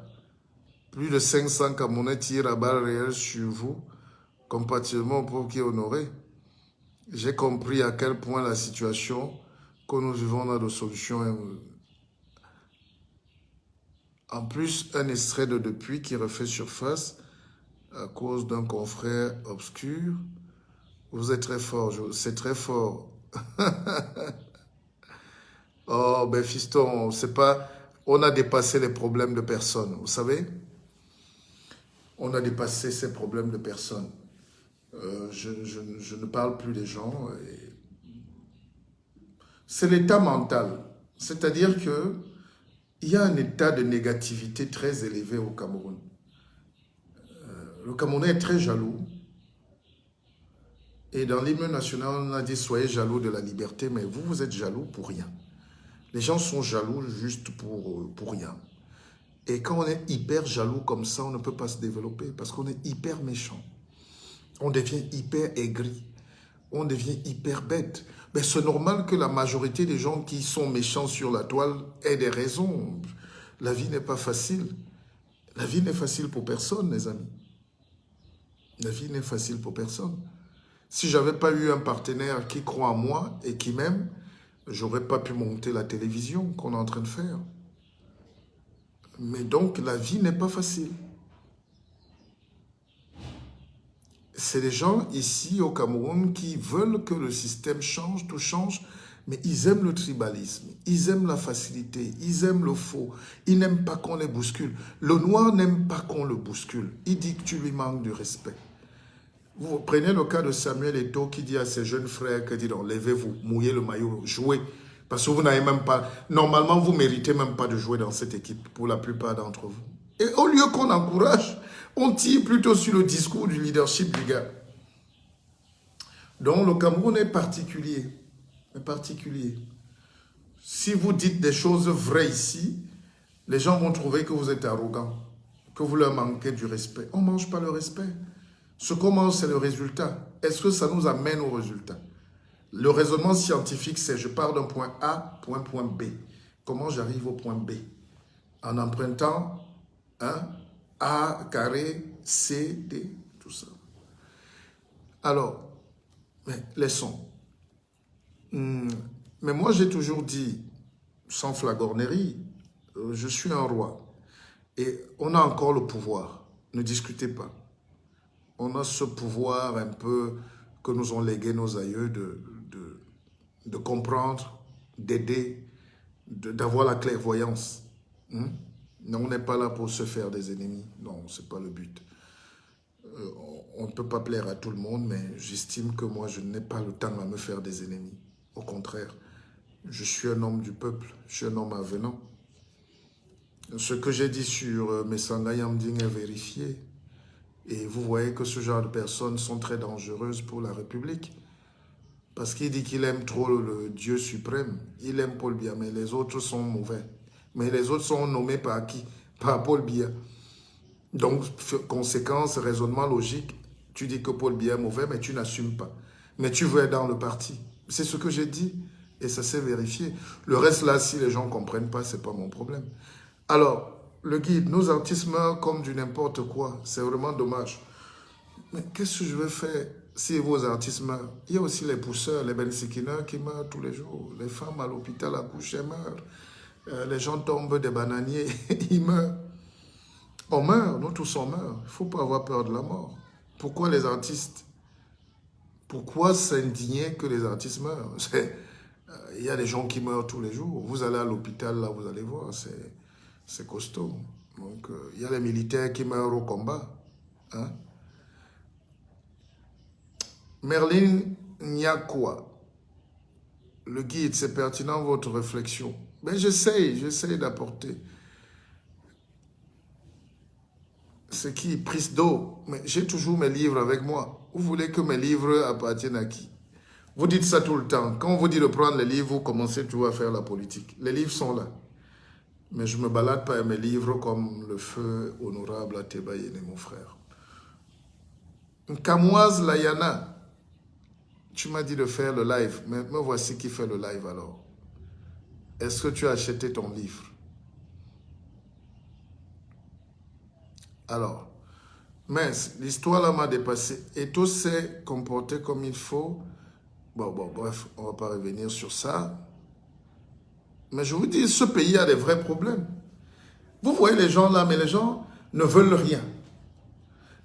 Plus de 500 Camerounais tirent à balles réelles sur vous, comparativement au prof qui est honoré. J'ai compris à quel point la situation que nous vivons a de solutions. En plus, un extrait de Depuis qui refait surface à cause d'un confrère obscur. Vous êtes très fort, c'est très fort. Oh, ben fiston, c'est pas... On a dépassé les problèmes de personnes, vous savez? On a dépassé ces problèmes de personnes. Je ne parle plus des gens. C'est l'état mental. C'est-à-dire que il y a un état de négativité très élevé au Cameroun. Le Camerounais est très jaloux. Et dans l'hymne national, on a dit « Soyez jaloux de la liberté », mais vous êtes jaloux pour rien. Les gens sont jaloux juste pour rien. Et quand on est hyper jaloux comme ça, on ne peut pas se développer parce qu'on est hyper méchant. On devient hyper aigri. On devient hyper bête. Mais c'est normal que la majorité des gens qui sont méchants sur la toile aient des raisons. La vie n'est pas facile. La vie n'est facile pour personne, les amis. La vie n'est facile pour personne. Si je n'avais pas eu un partenaire qui croit en moi et qui m'aime, je n'aurais pas pu monter la télévision qu'on est en train de faire. Mais donc, la vie n'est pas facile. C'est des gens ici au Cameroun qui veulent que le système change, tout change, mais ils aiment le tribalisme, ils aiment la facilité, ils aiment le faux, ils n'aiment pas qu'on les bouscule. Le noir n'aime pas qu'on le bouscule, il dit que tu lui manques du respect. Vous prenez le cas de Samuel Eto'o qui dit à ses jeunes frères que dit donc levez-vous, mouillez le maillot, jouez. Parce que vous n'avez même pas, normalement vous ne méritez même pas de jouer dans cette équipe pour la plupart d'entre vous. Et au lieu qu'on encourage, on tire plutôt sur le discours du leadership du gars. Donc le Cameroun est particulier. Si vous dites des choses vraies ici, les gens vont trouver que vous êtes arrogant, que vous leur manquez du respect. On ne mange pas le respect. Ce qu'on mange, c'est le résultat. Est-ce que ça nous amène au résultat? Le raisonnement scientifique, c'est je pars d'un point A, point B. Comment j'arrive au point B? En empruntant A carré, C, D, tout ça. Alors, mais laissons. Mais moi, j'ai toujours dit, sans flagornerie, je suis un roi. Et on a encore le pouvoir. Ne discutez pas. On a ce pouvoir un peu que nous ont légué nos aïeux de comprendre, d'aider, d'avoir la clairvoyance. On n'est pas là pour se faire des ennemis. Non, ce n'est pas le but. On ne peut pas plaire à tout le monde, mais j'estime que moi, je n'ai pas le temps à me faire des ennemis. Au contraire, je suis un homme du peuple, je suis un homme avenant. Ce que j'ai dit sur Messanga Yamding est vérifié. Et vous voyez que ce genre de personnes sont très dangereuses pour la République. Parce qu'il dit qu'il aime trop le Dieu suprême. Il aime Paul Biya, mais les autres sont mauvais. Mais les autres sont nommés par qui? Par Paul Biya. Donc, conséquence, raisonnement logique, tu dis que Paul Biya est mauvais, mais tu n'assumes pas. Mais tu veux être dans le parti. C'est ce que j'ai dit et ça s'est vérifié. Le reste là, si les gens ne comprennent pas, ce n'est pas mon problème. Alors, le guide, nos artistes meurent comme du n'importe quoi. C'est vraiment dommage. Mais qu'est-ce que je vais faire si vos artistes meurent? Il y a aussi les pousseurs, les bensikineurs qui meurent tous les jours. Les femmes à l'hôpital accouchent, meurent. Les gens tombent des bananiers, ils meurent. On meurt, nous tous on meurt. Il ne faut pas avoir peur de la mort. Pourquoi les artistes? Pourquoi s'indigner que les artistes meurent? Il y a des gens qui meurent tous les jours. Vous allez à l'hôpital, là, vous allez voir, c'est costaud. Donc, il y a les militaires qui meurent au combat. Merlin Nyakwa, le guide, c'est pertinent votre réflexion. Mais j'essaye d'apporter. Ce qui est prise d'eau. Mais j'ai toujours mes livres avec moi. Vous voulez que mes livres appartiennent à qui? Vous dites ça tout le temps. Quand on vous dit de prendre les livres, vous commencez toujours à faire la politique. Les livres sont là. Mais je ne me balade pas à mes livres comme le feu honorable à Tebayene, mon frère. Kamoise Layana, tu m'as dit de faire le live. Mais me voici qui fait le live alors. Est-ce que tu as acheté ton livre? Alors, mince, l'histoire là m'a dépassé. Et tout s'est comporté comme il faut. Bon, bref, on ne va pas revenir sur ça. Mais je vous dis, ce pays a des vrais problèmes. Vous voyez les gens là, mais les gens ne veulent rien.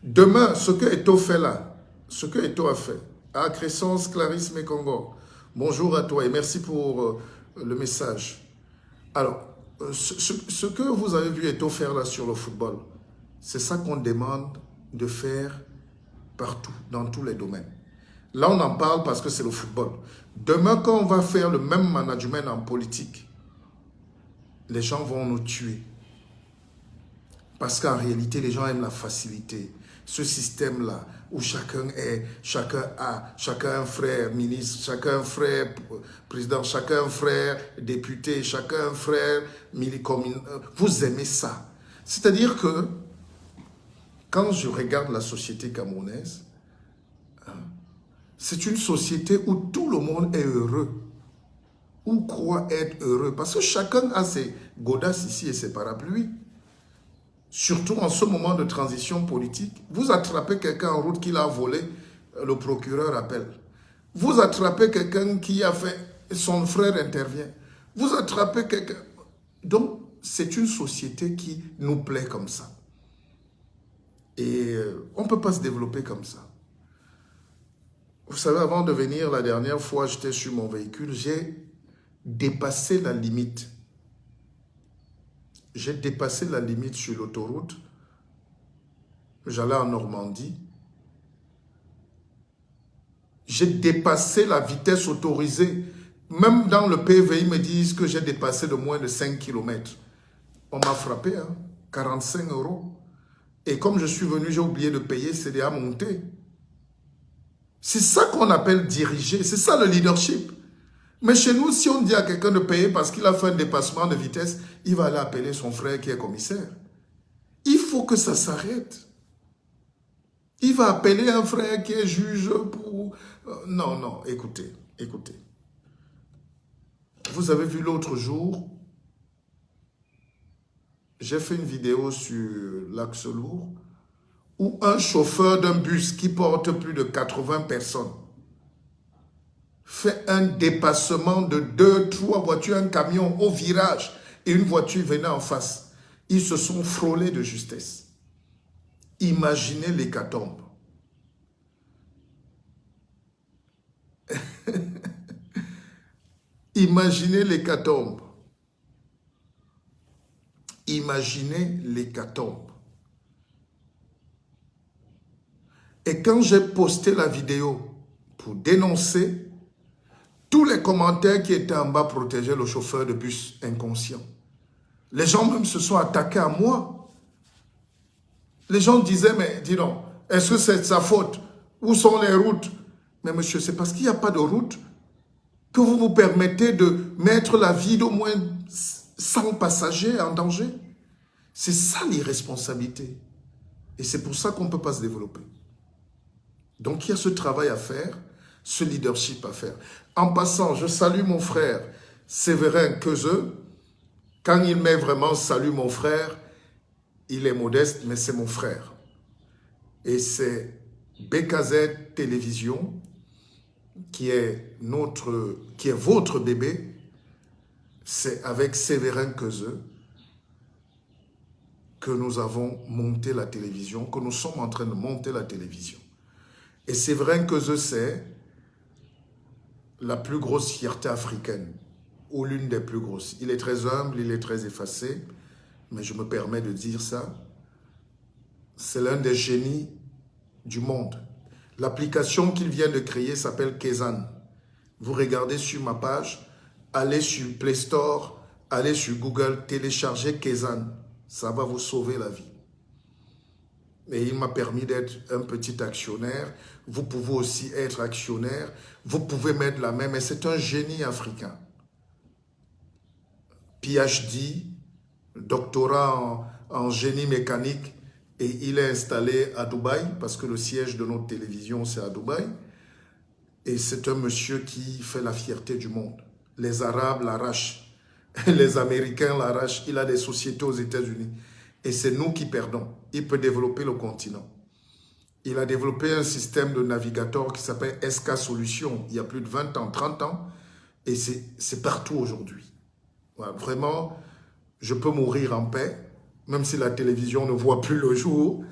Demain, ce que Eto'o fait là, ce que Eto'o a fait, à Crescence, Clarisse Mekongo, bonjour à toi et merci pour le message. Alors, ce que vous avez vu Eto'o faire là sur le football, c'est ça qu'on demande de faire partout, dans tous les domaines. Là, on en parle parce que c'est le football. Demain, quand on va faire le même management en politique, les gens vont nous tuer. Parce qu'en réalité, les gens aiment la facilité. ce système-là, où chacun a un frère ministre, chacun un frère président, chacun un frère député, chacun un frère vous aimez ça. C'est-à-dire que, quand je regarde la société camerounaise, c'est une société où tout le monde est heureux, ou croit être heureux, parce que chacun a ses godasses ici et ses parapluies. Surtout en ce moment de transition politique, vous attrapez quelqu'un en route qui l'a volé, le procureur appelle. Vous attrapez quelqu'un qui a fait, son frère intervient. Vous attrapez quelqu'un. Donc, c'est une société qui nous plaît comme ça. Et on ne peut pas se développer comme ça. Vous savez, avant de venir, la dernière fois, j'étais sur mon véhicule, j'ai dépassé la limite. J'ai dépassé la limite sur l'autoroute. J'allais en Normandie. J'ai dépassé la vitesse autorisée. Même dans le PV, ils me disent que j'ai dépassé de moins de 5 km. On m'a frappé, hein, 45 €. Et comme je suis venu, j'ai oublié de payer, c'est déjà monté. C'est ça qu'on appelle diriger. C'est ça le leadership. Mais chez nous, si on dit à quelqu'un de payer parce qu'il a fait un dépassement de vitesse, il va aller appeler son frère qui est commissaire. Il faut que ça s'arrête. Il va appeler un frère qui est juge pour... Non, non, écoutez, écoutez. Vous avez vu l'autre jour, j'ai fait une vidéo sur l'Axe Lourd où un chauffeur d'un bus qui porte plus de 80 personnes fait un dépassement de 2, 3 voitures, un camion au virage et une voiture venait en face. Ils se sont frôlés de justesse. Imaginez l'hécatombe. Imaginez l'hécatombe. Imaginez l'hécatombe. Et quand j'ai posté la vidéo pour dénoncer, tous les commentaires qui étaient en bas protégeaient le chauffeur de bus inconscient. Les gens même se sont attaqués à moi. Les gens disaient, mais dis donc, est-ce que c'est de sa faute? Où sont les routes? Mais monsieur, c'est parce qu'il n'y a pas de route que vous vous permettez de mettre la vie d'au moins 100 passagers en danger. C'est ça l'irresponsabilité. Et c'est pour ça qu'on ne peut pas se développer. Donc il y a ce travail à faire, ce leadership à faire. En passant, je salue mon frère Séverin Quezeux. Quand il met vraiment « salut mon frère », il est modeste, mais c'est mon frère. Et c'est BKZ Télévision qui est votre bébé. C'est avec Séverin Quezeux que nous avons monté la télévision, que nous sommes en train de monter la télévision. Et Séverin Quezeux, c'est la plus grosse fierté africaine, ou l'une des plus grosses. Il est très humble, il est très effacé, mais je me permets de dire ça. C'est l'un des génies du monde. L'application qu'il vient de créer s'appelle Kezan. Vous regardez sur ma page, allez sur Play Store, allez sur Google, téléchargez Kezan. Ça va vous sauver la vie. Et il m'a permis d'être un petit actionnaire. Vous pouvez aussi être actionnaire. Vous pouvez mettre la main, mais c'est un génie africain. PhD, doctorat en génie mécanique, et il est installé à Dubaï, parce que le siège de notre télévision, c'est à Dubaï. Et c'est un monsieur qui fait la fierté du monde. Les Arabes l'arrachent, les Américains l'arrachent. Il a des sociétés aux États-Unis. Et c'est nous qui perdons. Il peut développer le continent. Il a développé un système de navigateur qui s'appelle SK Solutions, il y a plus de 20 ans, 30 ans. Et c'est partout aujourd'hui. Voilà, vraiment, je peux mourir en paix, même si la télévision ne voit plus le jour.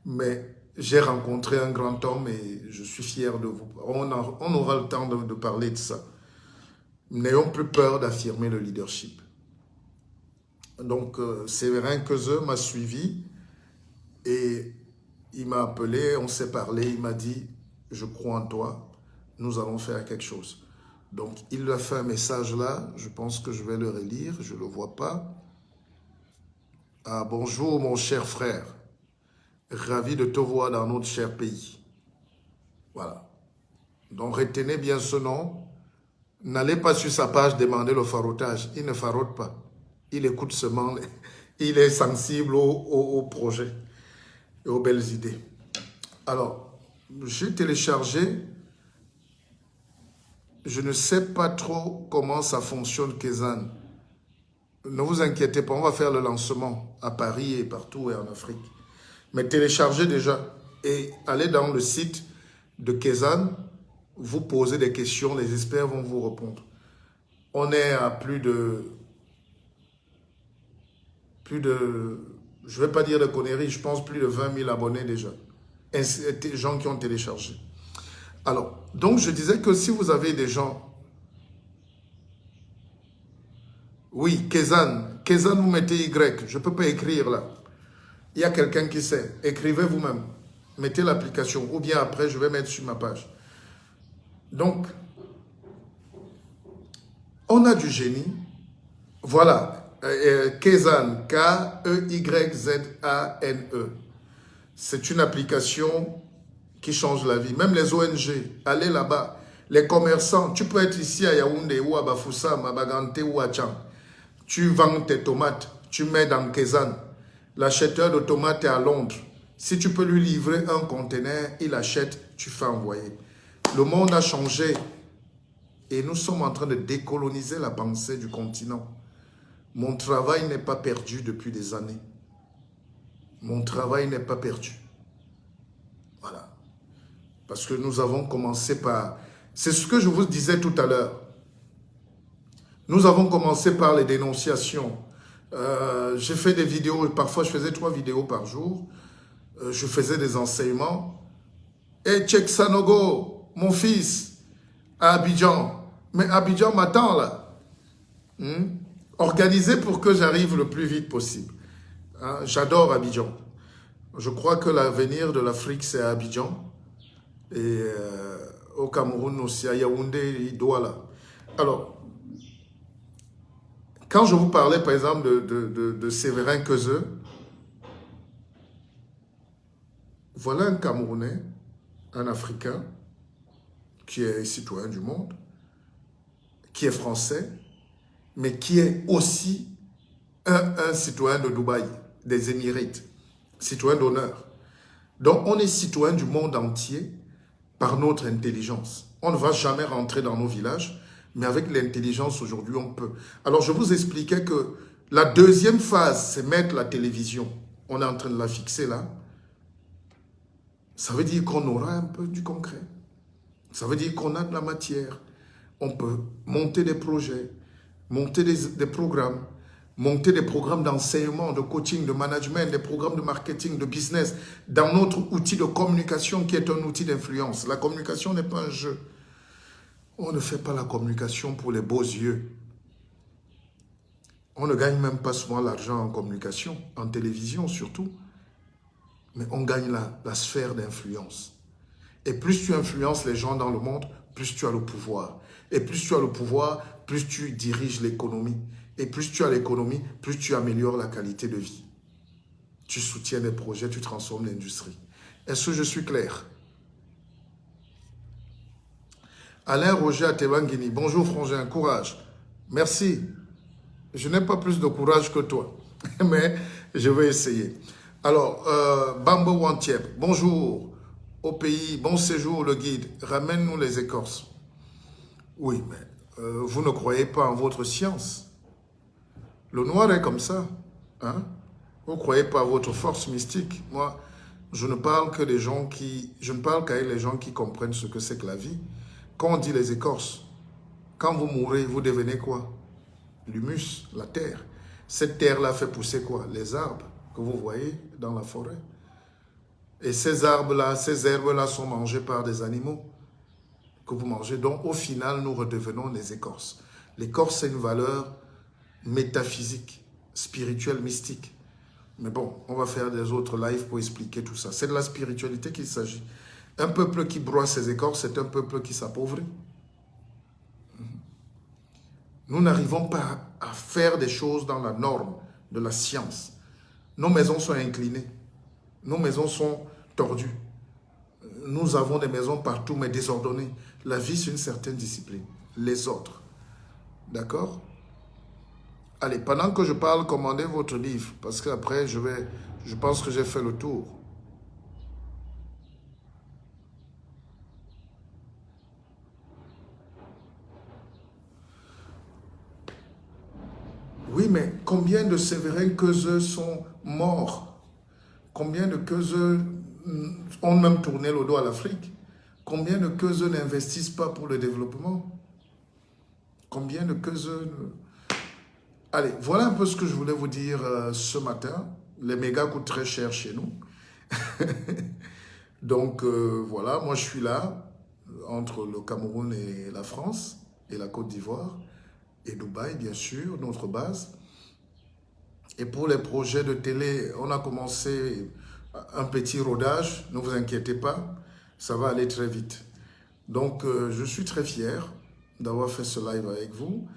Mais j'ai rencontré un grand homme et je suis fier de vous. On aura le temps de parler de ça. N'ayons plus peur d'affirmer le leadership. Donc, Séverin Quezeux m'a suivi et il m'a appelé, on s'est parlé, il m'a dit « Je crois en toi, nous allons faire quelque chose ». Donc, il a fait un message là, je pense que je vais le relire, je ne le vois pas. Ah, bonjour mon cher frère. Ravi de te voir dans notre cher pays. Voilà. Donc retenez bien ce nom. N'allez pas sur sa page demander le farotage. Il ne farote pas. Il écoute seulement. Il est sensible au projet et aux belles idées. Alors, j'ai téléchargé. Je ne sais pas trop comment ça fonctionne, Kezan. Ne vous inquiétez pas, on va faire le lancement à Paris et partout et en Afrique. Mais téléchargez déjà et allez dans le site de Kezan, vous posez des questions, les experts vont vous répondre. On est à plus de, je ne vais pas dire de conneries, je pense plus de 20 000 abonnés déjà. Gens qui ont téléchargé. Alors, donc je disais que si vous avez des gens... Oui, Kezan, vous mettez Y, je ne peux pas écrire là. Il y a quelqu'un qui sait, écrivez vous-même. Mettez l'application, ou bien après, je vais mettre sur ma page. Donc, on a du génie. Voilà, Kezan, K-E-Y-Z-A-N-E. C'est une application qui change la vie. Même les ONG, allez là-bas. Les commerçants, tu peux être ici à Yaoundé ou à Bafoussam, à Bagante ou à Tchang. Tu vends tes tomates, tu mets dans Kezan. L'acheteur de tomates est à Londres. Si tu peux lui livrer un conteneur, il achète, tu fais envoyer. Le monde a changé et nous sommes en train de décoloniser la pensée du continent. Mon travail n'est pas perdu depuis des années. Mon travail n'est pas perdu. Voilà. Parce que nous avons commencé par... C'est ce que je vous disais tout à l'heure. Nous avons commencé par les dénonciations. J'ai fait des vidéos, parfois je faisais 3 vidéos par jour. Je faisais des enseignements. Et Tchèque Sanogo, mon fils, à Abidjan. Mais Abidjan m'attend là. Organisez pour que j'arrive le plus vite possible. Hein? J'adore Abidjan. Je crois que l'avenir de l'Afrique, c'est à Abidjan. Et au Cameroun aussi, à Yaoundé, Douala. Alors, quand je vous parlais par exemple de Séverin Quezeux, voilà un Camerounais, un Africain, qui est citoyen du monde, qui est français, mais qui est aussi un citoyen de Dubaï, des Émirats, citoyen d'honneur. Donc on est citoyen du monde entier par notre intelligence. On ne va jamais rentrer dans nos villages, mais avec l'intelligence aujourd'hui on peut. Alors je vous expliquais que la deuxième phase, c'est mettre la télévision. On est en train de la fixer là. Ça veut dire qu'on aura un peu du concret. Ça veut dire qu'on a de la matière. On peut monter des projets, monter des programmes, monter des programmes d'enseignement, de coaching, de management, des programmes de marketing, de business, dans notre outil de communication qui est un outil d'influence. La communication n'est pas un jeu. On ne fait pas la communication pour les beaux yeux. On ne gagne même pas souvent l'argent en communication, en télévision surtout. Mais on gagne la sphère d'influence. Et plus tu influences les gens dans le monde, plus tu as le pouvoir. Et plus tu as le pouvoir, plus tu diriges l'économie. Et plus tu as l'économie, plus tu améliores la qualité de vie. Tu soutiens des projets, tu transformes l'industrie. Est-ce que je suis clair? Alain Roger à Tebangini. Bonjour Frangin, courage. Merci. Je n'ai pas plus de courage que toi, mais je vais essayer. Alors, Bambo Wantiep, bonjour au pays, bon séjour le guide, ramène-nous les écorces. Oui, mais vous ne croyez pas en votre science. Le noir est comme ça. Hein? Vous ne croyez pas à votre force mystique. Moi, je ne parle que des gens qui... Je ne parle qu'avec les gens qui comprennent ce que c'est que la vie. Quand on dit les écorces, quand vous mourrez, vous devenez quoi? L'humus, la terre. Cette terre-là fait pousser quoi? Les arbres que vous voyez dans la forêt. Et ces arbres-là, ces herbes-là sont mangées par des animaux que vous mangez. Donc, au final, nous redevenons les écorces. L'écorce, c'est une valeur métaphysique, spirituelle, mystique. Mais bon, on va faire des autres lives pour expliquer tout ça. C'est de la spiritualité qu'il s'agit. Un peuple qui broie ses écorces, c'est un peuple qui s'appauvrit. Nous n'arrivons pas à faire des choses dans la norme de la science. Nos maisons sont inclinées. Nos maisons sont tordues. Nous avons des maisons partout, mais désordonnées. La vie, c'est une certaine discipline. Les autres. D'accord? Allez, pendant que je parle, commandez votre livre, parce qu'après, je pense que j'ai fait le tour. Oui, mais combien de Sévérins Keuzeux sont morts? Combien de Keuzeux ont même tourné le dos à l'Afrique? Combien de Keuzeux n'investissent pas pour le développement? Combien de Keuzeux... Allez, voilà un peu ce que je voulais vous dire ce matin. Les mégas coûtent très cher chez nous. Donc voilà, moi je suis là, entre le Cameroun et la France, et la Côte d'Ivoire, et Dubaï, bien sûr, notre base. Et pour les projets de télé, on a commencé un petit rodage, ne vous inquiétez pas, ça va aller très vite. Donc je suis très fier d'avoir fait ce live avec vous.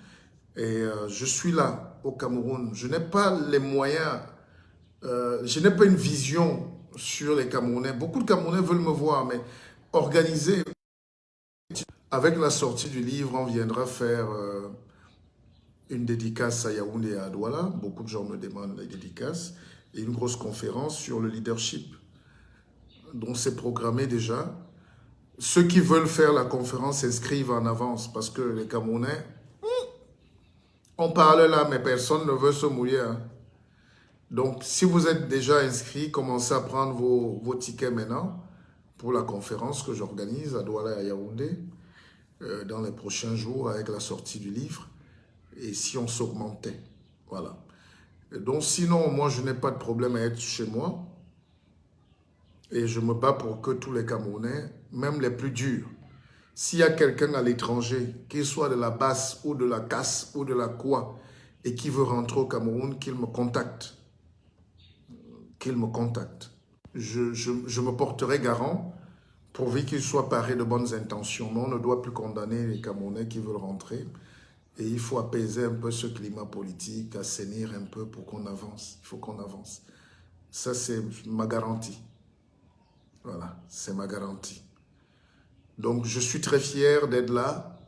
Et je suis là, au Cameroun. Je n'ai pas les moyens, je n'ai pas une vision sur les Camerounais. Beaucoup de Camerounais veulent me voir, mais organiser. Avec la sortie du livre, on viendra faire une dédicace à Yaoundé et à Douala. Beaucoup de gens me demandent les dédicaces. Et une grosse conférence sur le leadership. Donc c'est programmé déjà. Ceux qui veulent faire la conférence s'inscrivent en avance parce que les Camerounais, on parle là, mais personne ne veut se mouiller. Hein. Donc, si vous êtes déjà inscrit, commencez à prendre vos tickets maintenant pour la conférence que j'organise à Douala et à Yaoundé dans les prochains jours avec la sortie du livre. Et si on s'augmentait, voilà. Et donc, sinon, moi, je n'ai pas de problème à être chez moi. Et je me bats pour que tous les Camerounais, même les plus durs, s'il y a quelqu'un à l'étranger, qu'il soit de la basse ou de la casse ou de la quoi, et qui veut rentrer au Cameroun, qu'il me contacte. Qu'il me contacte. Je me porterai garant pourvu qu'il soit paré de bonnes intentions. Mais on ne doit plus condamner les Camerounais qui veulent rentrer. Et il faut apaiser un peu ce climat politique, assainir un peu pour qu'on avance. Il faut qu'on avance. Ça, c'est ma garantie. Voilà, c'est ma garantie. Donc, je suis très fier d'être là.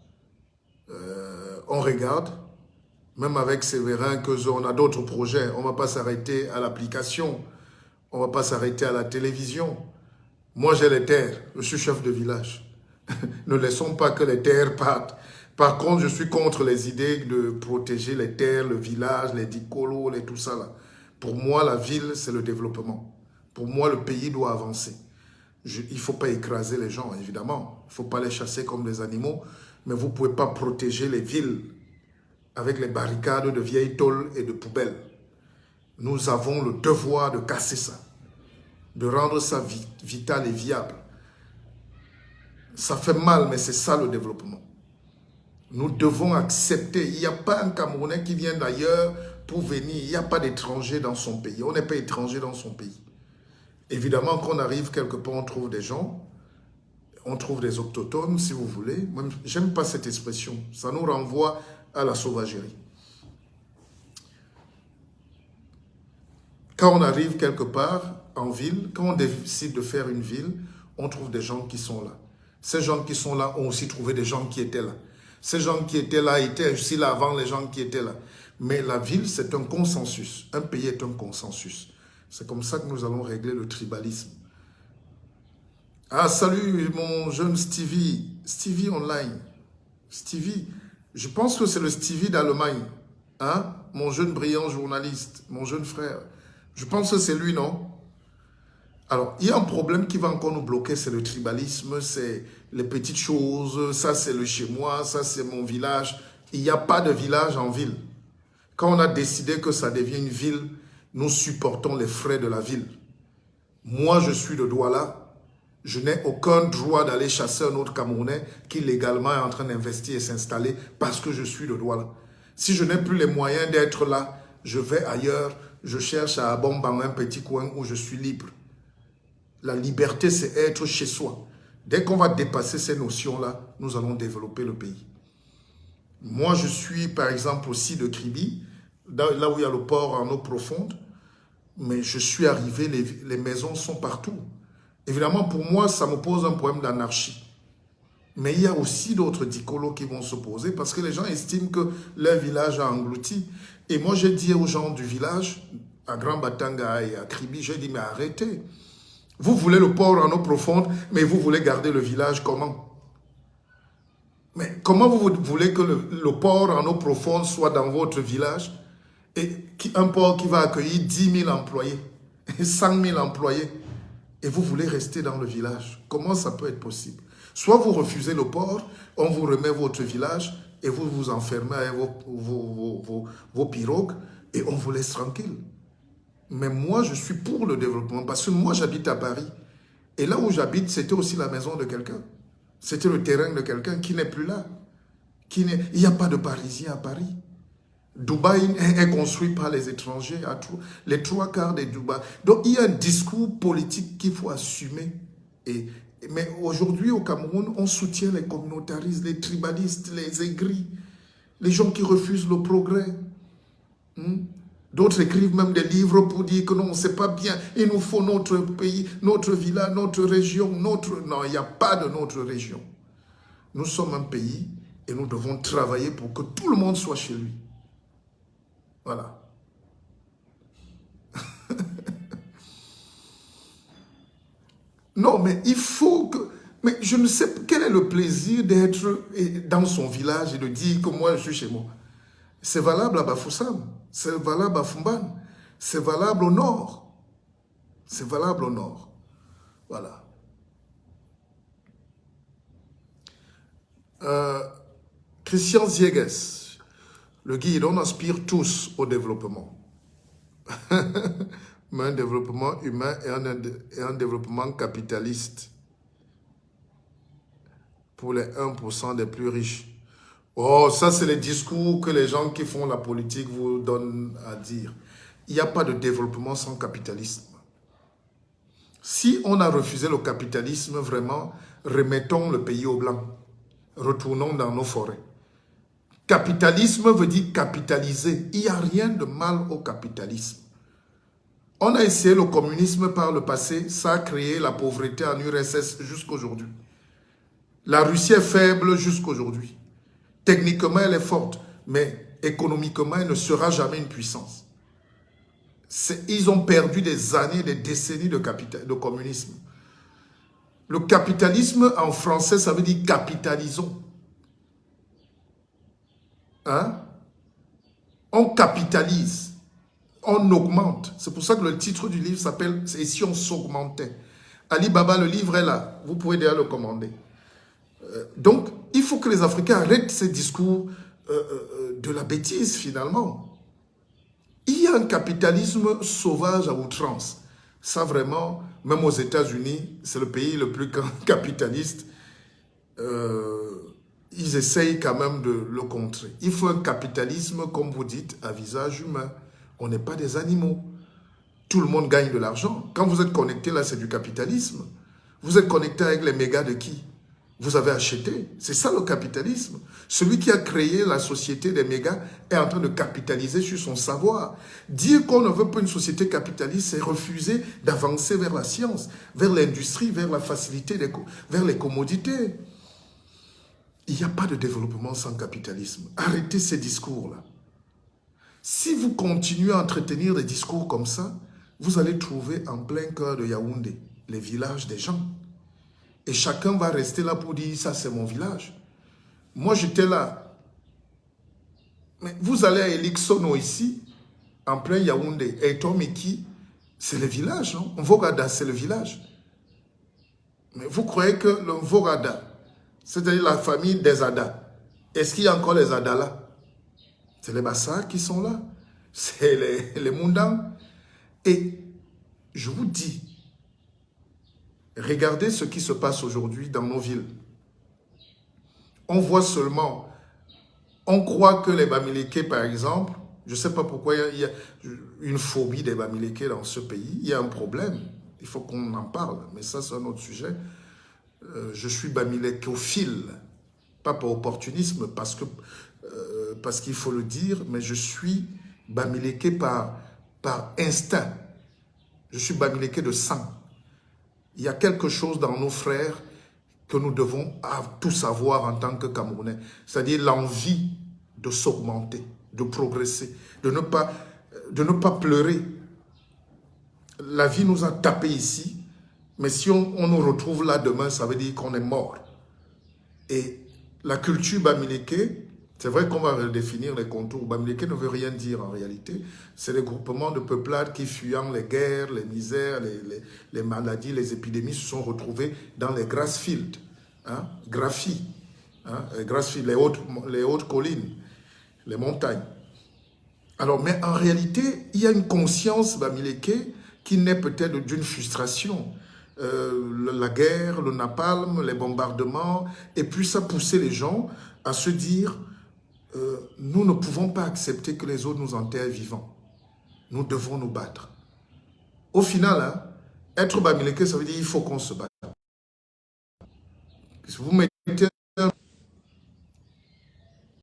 On regarde. Même avec Séverin, on a d'autres projets. On ne va pas s'arrêter à l'application. On ne va pas s'arrêter à la télévision. Moi, j'ai les terres. Je suis chef de village. Ne laissons pas que les terres partent. Par contre, je suis contre les idées de protéger les terres, le village, les dicolos, tout ça là. Pour moi, la ville, c'est le développement. Pour moi, le pays doit avancer. Il ne faut pas écraser les gens, évidemment. Il ne faut pas les chasser comme des animaux. Mais vous ne pouvez pas protéger les villes avec les barricades de vieilles tôles et de poubelles. Nous avons le devoir de casser ça, de rendre ça vital et viable. Ça fait mal, mais c'est ça le développement. Nous devons accepter. Il n'y a pas un Camerounais qui vient d'ailleurs pour venir. Il n'y a pas d'étranger dans son pays. On n'est pas étranger dans son pays. Évidemment, quand on arrive quelque part, on trouve des gens, on trouve des autochtones, si vous voulez. J'aime pas cette expression. Ça nous renvoie à la sauvagerie. Quand on arrive quelque part en ville, quand on décide de faire une ville, on trouve des gens qui sont là. Ces gens qui sont là ont aussi trouvé des gens qui étaient là. Ces gens qui étaient là étaient aussi là avant les gens qui étaient là. Mais la ville, c'est un consensus. Un pays est un consensus. C'est comme ça que nous allons régler le tribalisme. Ah, salut mon jeune Stevie. Stevie Online. Stevie, je pense que c'est le Stevie d'Allemagne. Hein? Mon jeune brillant journaliste, mon jeune frère. Je pense que c'est lui, non? Alors, il y a un problème qui va encore nous bloquer, c'est le tribalisme, c'est les petites choses, ça c'est le chez moi, ça c'est mon village. Il n'y a pas de village en ville. Quand on a décidé que ça devient une ville, nous supportons les frais de la ville. Moi, je suis de Douala. Je n'ai aucun droit d'aller chasser un autre Camerounais qui légalement est en train d'investir et s'installer parce que je suis de Douala. Si je n'ai plus les moyens d'être là, je vais ailleurs, je cherche à Abomban, un petit coin où je suis libre. La liberté, c'est être chez soi. Dès qu'on va dépasser ces notions-là, nous allons développer le pays. Moi, je suis, par exemple, aussi de Kribi, là où il y a le port en eau profonde. Mais je suis arrivé, les maisons sont partout. Évidemment, pour moi, ça me pose un problème d'anarchie. Mais il y a aussi d'autres dicolos qui vont s'opposer parce que les gens estiment que leur village a englouti. Et moi, j'ai dit aux gens du village, à Grand Batanga et à Kribi, j'ai dit, mais arrêtez. Vous voulez le port en eau profonde, mais vous voulez garder le village comment? Mais comment vous voulez que le port en eau profonde soit dans votre village et un port qui va accueillir 10 000 employés, 100 000 employés, et vous voulez rester dans le village? Comment ça peut être possible? Soit vous refusez le port, on vous remet votre village et vous vous enfermez avec vos pirogues et on vous laisse tranquille. Mais moi, je suis pour le développement parce que moi, j'habite à Paris. Et là où j'habite, c'était aussi la maison de quelqu'un. C'était le terrain de quelqu'un qui n'est plus là. Il n'y a pas de Parisiens à Paris. Dubaï est construit par les étrangers, les 3/4 des Dubaï. Donc, il y a un discours politique qu'il faut assumer. Mais aujourd'hui, au Cameroun, on soutient les communautaristes, les tribalistes, les aigris, les gens qui refusent le progrès. D'autres écrivent même des livres pour dire que non, c'est pas bien. Il nous faut notre pays, notre village, notre région, notre... Non, il n'y a pas de notre région. Nous sommes un pays et nous devons travailler pour que tout le monde soit chez lui. Voilà. Non, mais il faut que... Mais je ne sais quel est le plaisir d'être dans son village et de dire que moi, je suis chez moi. C'est valable à Bafoussam, c'est valable à Fumban, c'est valable au nord. C'est valable au nord. Voilà. Christian Zieges, le guide, on aspire tous au développement. Mais un développement humain et un développement capitaliste pour les 1% des plus riches. Oh, ça c'est les discours que les gens qui font la politique vous donnent à dire. Il n'y a pas de développement sans capitalisme. Si on a refusé le capitalisme, vraiment, remettons le pays au blanc. Retournons dans nos forêts. Capitalisme veut dire capitaliser. Il n'y a rien de mal au capitalisme. On a essayé le communisme par le passé, ça a créé la pauvreté en URSS jusqu'aujourd'hui. La Russie est faible jusqu'aujourd'hui. Techniquement, elle est forte, mais économiquement, elle ne sera jamais une puissance. Ils ont perdu des années, des décennies de communisme. Le capitalisme, en français, ça veut dire capitalisons. Hein? On capitalise, on augmente. C'est pour ça que le titre du livre s'appelle « Et si on s'augmentait » Ali Baba, le livre est là. Vous pouvez déjà le commander. Donc, il faut que les Africains arrêtent ces discours de la bêtise, finalement. Il y a un capitalisme sauvage à outrance. Ça, vraiment, même aux États-Unis, c'est le pays le plus capitaliste. Ils essayent quand même de le contrer. Il faut un capitalisme, comme vous dites, à visage humain. On n'est pas des animaux. Tout le monde gagne de l'argent. Quand vous êtes connecté, là, c'est du capitalisme. Vous êtes connecté avec les mégas de qui? Vous avez acheté. C'est ça le capitalisme. Celui qui a créé la société des mégas est en train de capitaliser sur son savoir. Dire qu'on ne veut pas une société capitaliste, c'est refuser d'avancer vers la science, vers l'industrie, vers la facilité, vers les commodités. Il n'y a pas de développement sans capitalisme. Arrêtez ces discours-là. Si vous continuez à entretenir des discours comme ça, vous allez trouver en plein cœur de Yaoundé les villages des gens. Et chacun va rester là pour dire, ça c'est mon village. Moi j'étais là. Mais vous allez à Elixono ici, en plein Yaoundé. Et Tomiki, c'est le village, non? Mvogada, c'est le village. Mais vous croyez que le Mvogada, c'est-à-dire la famille des Ada, est-ce qu'il y a encore les Ada là? C'est les Bassa qui sont là. C'est les Mundang. Et je vous dis, regardez ce qui se passe aujourd'hui dans nos villes. On voit seulement, on croit que les Bamileke, par exemple, je ne sais pas pourquoi il y a une phobie des Bamileke dans ce pays. Il y a un problème. Il faut qu'on en parle. Mais ça, c'est un autre sujet. Je suis Bamilekophile. Pas par opportunisme, parce qu'il faut le dire, mais je suis Bamileke par instinct. Je suis Bamileke de sang. Il y a quelque chose dans nos frères que nous devons tous avoir en tant que Camerounais. C'est-à-dire l'envie de s'augmenter, de progresser, de ne pas pleurer. La vie nous a tapé ici, mais si on nous retrouve là demain, ça veut dire qu'on est mort. Et la culture Bamileke, c'est vrai qu'on va redéfinir les contours. Bamileke ne veut rien dire en réalité. C'est des groupements de peuplades qui, fuyant les guerres, les misères, les maladies, les épidémies, se sont retrouvés dans les grassfields, hein, grassfields, les hautes collines, les montagnes. Alors, mais en réalité, il y a une conscience Bamileke qui naît peut-être d'une frustration. La guerre, le napalm, les bombardements, et puis ça poussait les gens à se dire nous ne pouvons pas accepter que les autres nous enterrent vivants. Nous devons nous battre. Au final, hein, être Bamileke, ça veut dire qu'il faut qu'on se batte. Si vous mettez